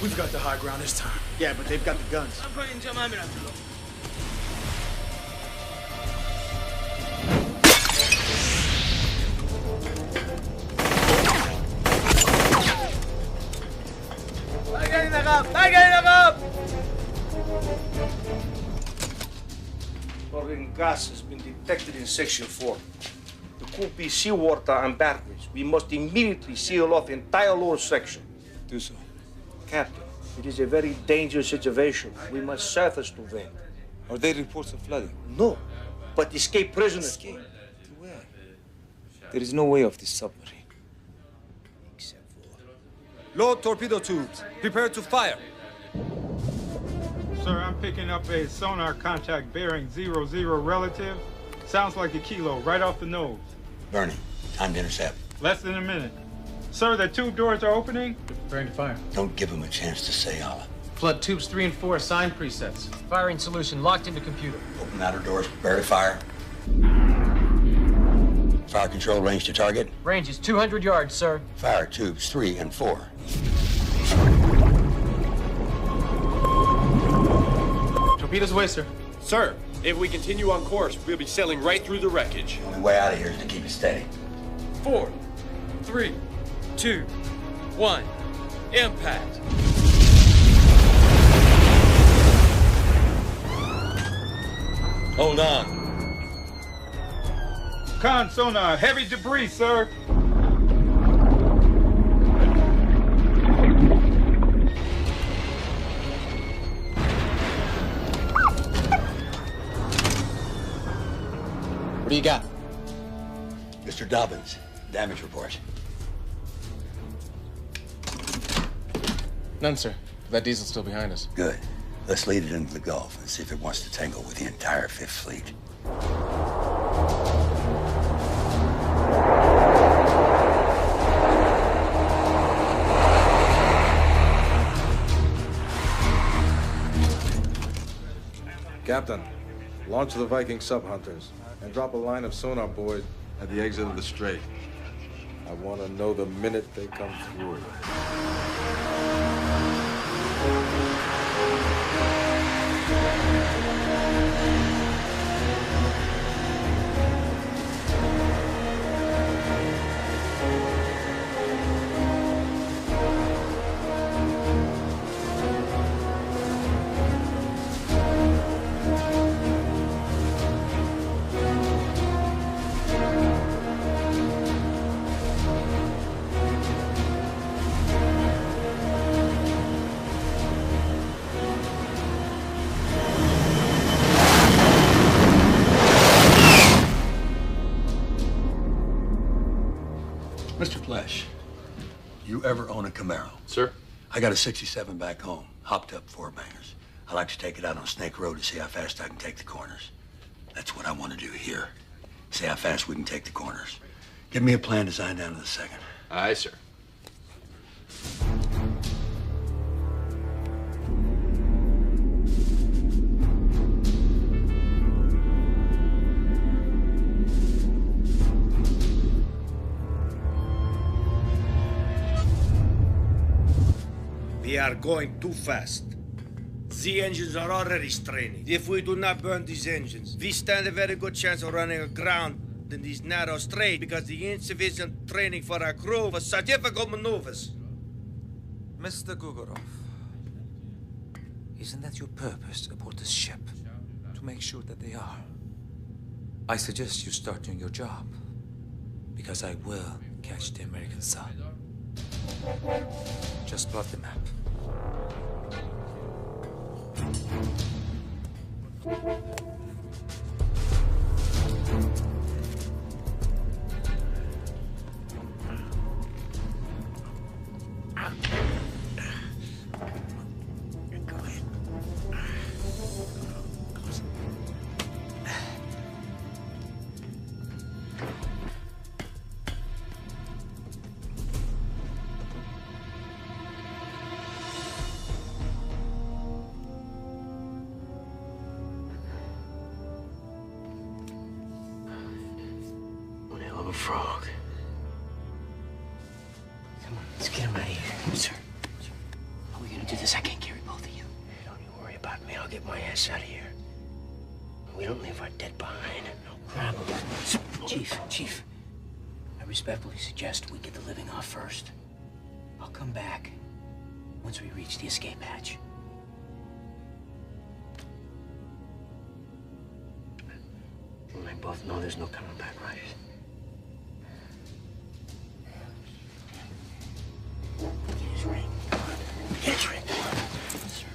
We've got the high ground this time. Yeah, but they've got the guns. Chlorine gas has been detected in Section 4. There could be seawater and batteries. We must immediately seal off the entire lower section. Do so. Captain, it is a very dangerous situation. We must surface to them. Are there reports of flooding? No, but escape prisoners. Escape? To where? There is no way off this submarine. Load torpedo tubes. Prepare to fire. Sir, I'm picking up a sonar contact bearing 00 relative. Sounds like a kilo, right off the nose. Bernie, time to intercept. Less than a minute. Sir, the tube doors are opening. Preparing to fire. Don't give him a chance to say Allah. Flood tubes 3 and 4 assigned presets. Firing solution locked into computer. Open outer doors, prepare to fire. Fire control range to target. Range is 200 yards, sir. Fire tubes 3 and 4. Torpedoes away, sir. Sir, if we continue on course, we'll be sailing right through the wreckage. The only way out of here is to keep it steady. 4, 3, 2, 1. Impact. Hold on. Con sonar, heavy debris, sir. What do you got? Mr. Dobbins, damage report. None, sir. That diesel's still behind us. Good. Let's lead it into the Gulf and see if it wants to tangle with the entire Fifth Fleet. Captain, launch the Viking sub-hunters and drop a line of sonar buoys at the exit of the strait. I want to know the minute they come through. Mr. Flesh, you ever own a Camaro? Sir? I got a 67 back home, hopped up four bangers. I like to take it out on Snake Road to see how fast I can take the corners. That's what I want to do here. See how fast we can take the corners. Give me a plan designed down to the second. Aye, sir. We are going too fast. The engines are already straining. If we do not burn these engines, we stand a very good chance of running aground in these narrow straits because the insufficient training for our crew for such difficult maneuvers. Mr. Gugurov, isn't that your purpose aboard this ship? To make sure that they are. I suggest you start doing your job, because I will catch the American sub. Just plot the map. Frog. Come on, let's get him out of here. Sir, how are we gonna do this? I can't carry both of you. Don't you worry about me. I'll get my ass out of here. We don't leave our dead behind. No problem. Chief, I respectfully suggest we get the living off first. I'll come back once we reach the escape hatch. You and I both know there's no coming back, right? Get his ring. Come on. Get his ring. Come on. Sir.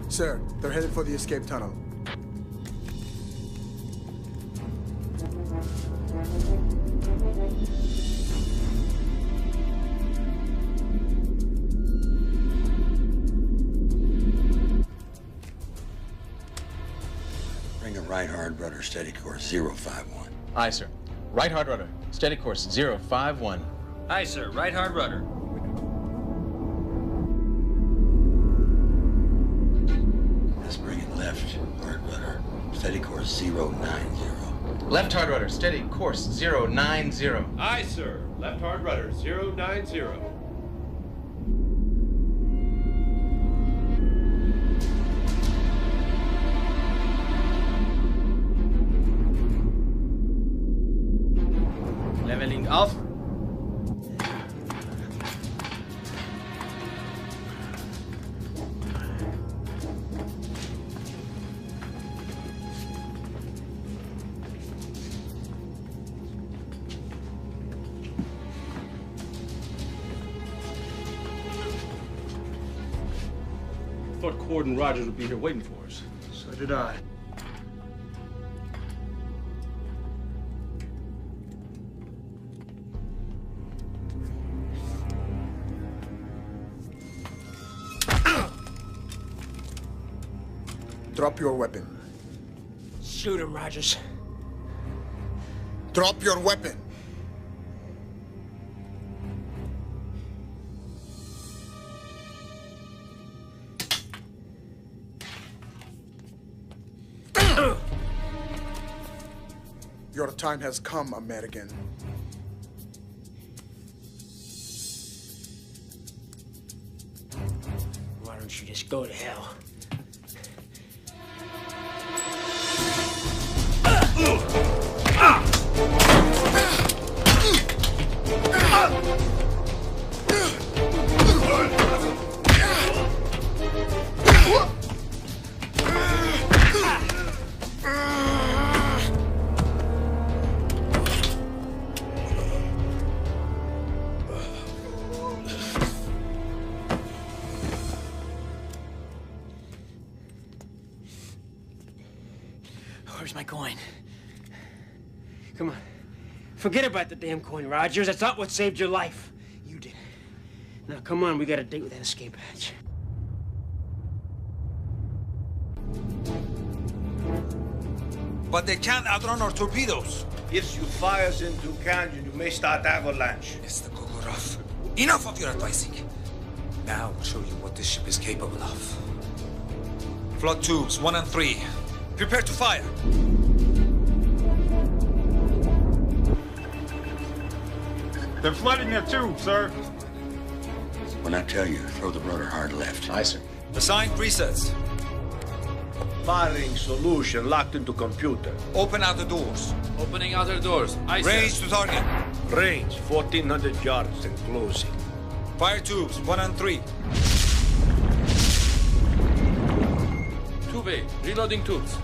Sir, they're headed for the escape tunnel. Bring a right hard rudder, steady course 051. Aye, sir. Right hard rudder. Steady course 051. Aye, sir. Right hard rudder. Let's bring it left hard rudder, steady course 090. Left hard rudder. Steady course 090. Aye, sir. Left hard rudder, 090. Leveling off. Thought Cord and Rogers would be here waiting for us. So did I. Drop your weapon. Shoot him, Rogers. Drop your weapon. Your time has come, American. Why don't you just go to hell? Where's my coin? Come on. Forget about the damn coin, Rogers. That's not what saved your life. You did. Now, come on. We got a date with that escape hatch. But they can't outrun our torpedoes. If you fires into canyon, you may start avalanche. Mr. Gogorov, enough of your advising. Now I'll show you what this ship is capable of. Flood tubes 1 and 3. Prepare to fire. They're flooding the tube, sir. When I tell you, throw the rudder hard left. Aye, sir. Assign presets. Firing solution locked into computer. Open outer doors. Opening outer doors. Aye, sir. Range to target. Range 1,400 yards and closing. Fire tubes 1 and 3. Tube A. Reloading tubes.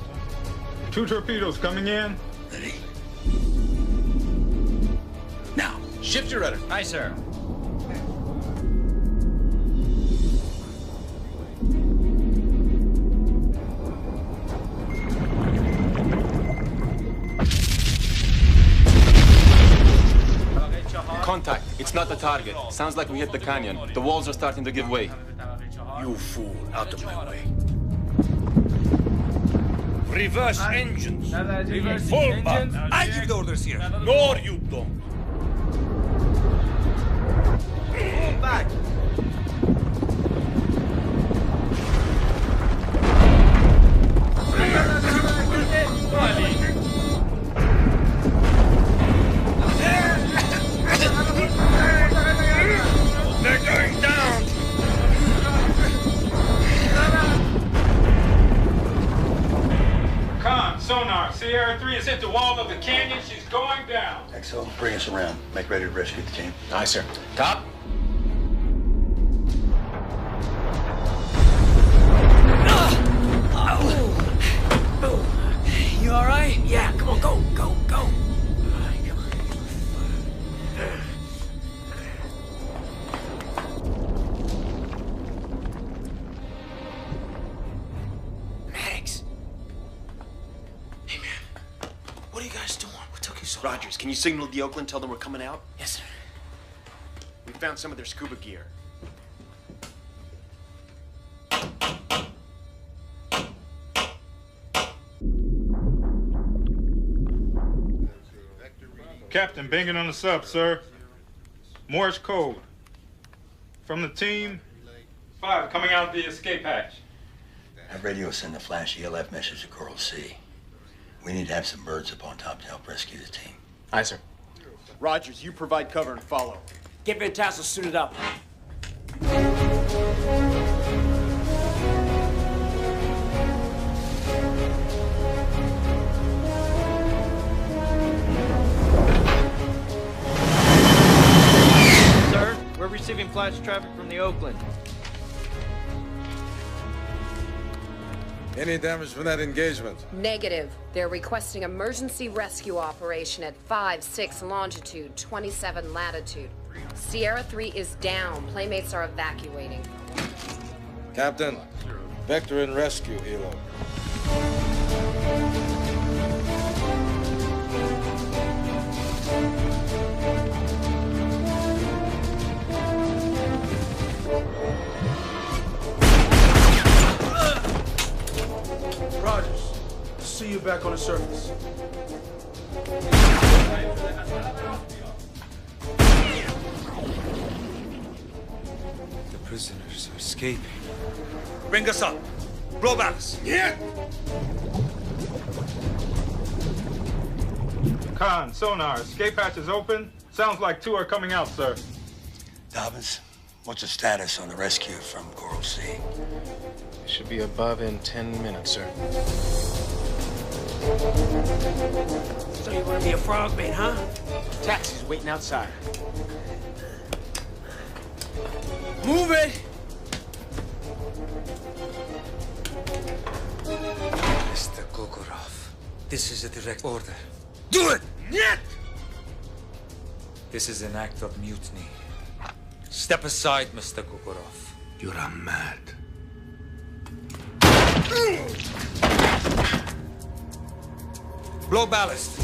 2 torpedoes coming in. Ready? Now, shift your rudder. Aye, sir. Contact. It's not the target. Sounds like we hit the canyon. The walls are starting to give way. You fool, out of my way. Reverse engines. Reverse Full engines. back. I give the orders here. No, you don't. Fall back. They're going down. Con, sonar. Sierra 3 has hit the wall of the canyon. She's going down. XO, bring us around. Make ready to rescue the team. Aye, sir. Top. You all right? Yeah, come on, go, go, go. Max. Hey, man. What are you guys doing? What took you so long? Rogers, can you signal the Oakland, tell them we're coming out? Yes, sir. We found some of their scuba gear. Captain banging on the sub, sir. Morse code. From the team, 5 coming out the escape hatch. Have radio send a flash ELF message to Coral C. We need to have some birds up on top to help rescue the team. Aye, sir. Rogers, you provide cover and follow. Get Van Tassel suited up. Sir, we're receiving flash traffic from the Oakland. Any damage from that engagement? Negative. They're requesting emergency rescue operation at 5-6 longitude, 27 latitude. Sierra 3 is down. Playmates are evacuating. Captain, vector and rescue helo. Rogers, see you back on the surface. The prisoners are escaping. Bring us up. Blow ballast. Yeah. Con, sonar, escape hatch is open. Sounds like 2 are coming out, sir. Dobbins, what's the status on the rescue from Coral C? It should be above in 10 minutes, sir. So you want to be a frogman, huh? Taxi's waiting outside. Move it! Mr. Gogorov, this is a direct order. Do it! Нет! This is an act of mutiny. Step aside, Mr. Gogorov. You're mad. Blow ballast.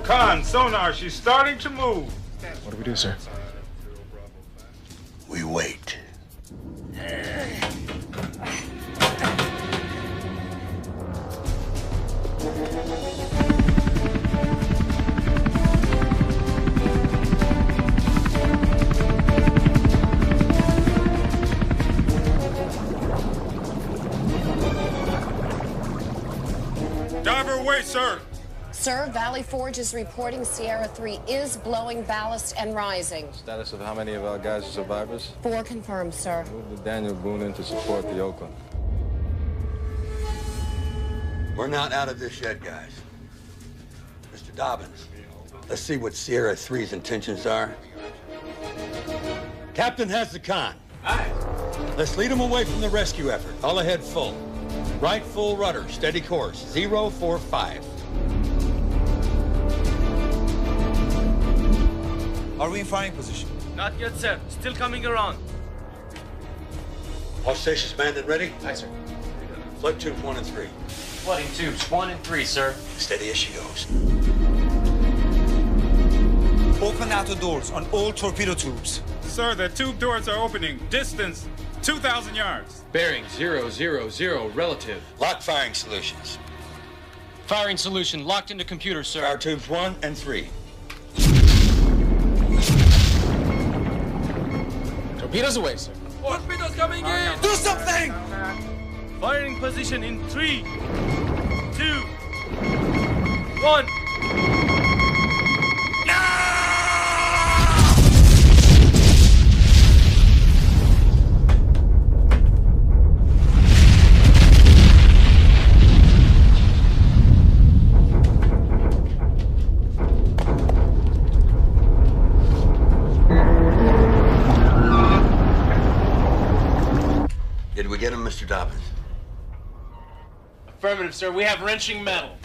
Con, sonar, she's starting to move. What do we do, sir? We wait. Diver away, sir. Sir, Valley Forge is reporting Sierra 3 is blowing ballast and rising. Status of how many of our guys are survivors? 4 confirmed, sir. Move the Daniel Boone in to support the Oakland. We're not out of this yet, guys. Mr. Dobbins, let's see what Sierra 3's intentions are. Captain has the con. Aye. Let's lead him away from the rescue effort. All ahead full. Right full rudder, steady course, 045. Are we in firing position? Not yet, sir. Still coming around. All stations manned and ready? Aye, sir. Flood tubes 1 and 3. Flooding tubes 1 and 3, sir. Steady as she goes. Open outer doors on all torpedo tubes. Sir, the tube doors are opening. Distance 2,000 yards. Bearing 000 relative. Lock firing solutions. Firing solution locked into computer, sir. Fire tubes 1 and 3. Torpedoes away, sir. Torpedoes coming in! Do something! Firing position in 3, 2, 1. Did we get him, Mr. Dobbins? Affirmative, sir. We have wrenching metal.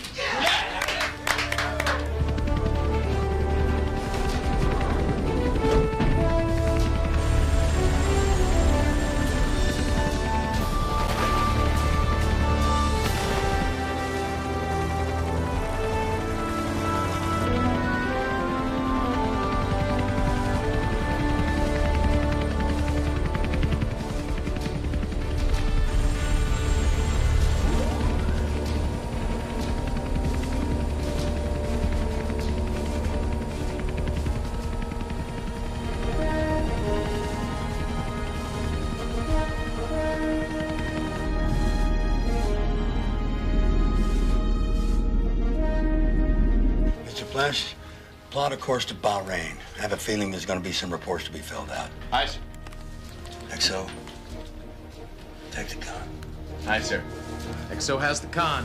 Flash, plot a course to Bahrain. I have a feeling there's going to be some reports to be filled out. Aye, sir. XO, take the con. Aye, sir. XO has the con.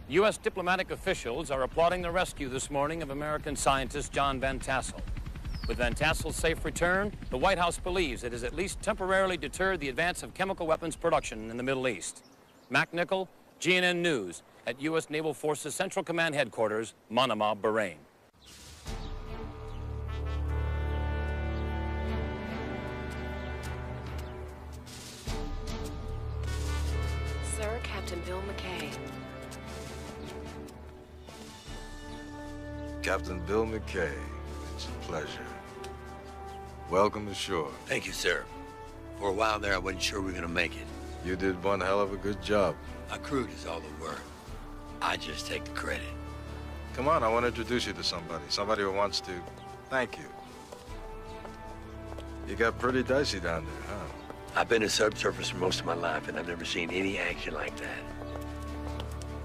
U.S. diplomatic officials are applauding the rescue this morning of American scientist John Van Tassel. With Van Tassel's safe return, the White House believes it has at least temporarily deterred the advance of chemical weapons production in the Middle East. Mac Nichol, GNN News, at U.S. Naval Forces Central Command Headquarters, Manama, Bahrain. Sir, Captain Bill McKay. Captain Bill McKay, it's a pleasure. Welcome to shore. Thank you, sir. For a while there, I wasn't sure we were going to make it. You did one hell of a good job. My crew does all the work. I just take the credit. Come on, I want to introduce you to somebody. Somebody who wants to thank you. You got pretty dicey down there, huh? I've been a subsurface for most of my life, and I've never seen any action like that.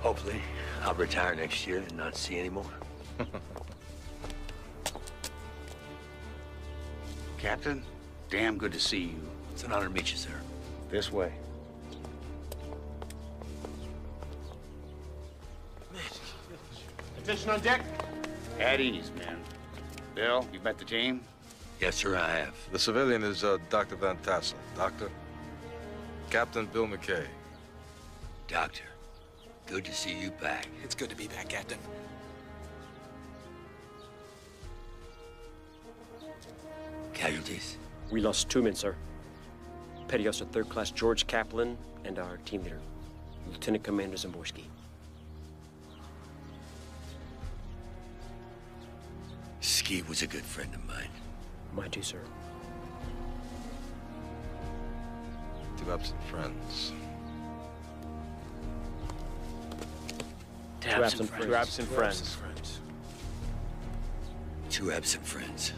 Hopefully, I'll retire next year and not see any more. Captain, damn good to see you. It's an honor to meet you, sir. This way. Attention on deck. At ease, man. Bill, you met the team? Yes, sir, I have. The civilian is Dr. Van Tassel. Doctor? Captain Bill McKay. Doctor, good to see you back. It's good to be back, Captain. Casualties? We lost 2 men, sir. Petty Officer Third Class George Kaplan and our team leader, Lieutenant Commander Zamborski. Ski was a good friend of mine. Mine too, sir. Two absent friends. Two absent friends. Two absent friends. Two absent friends.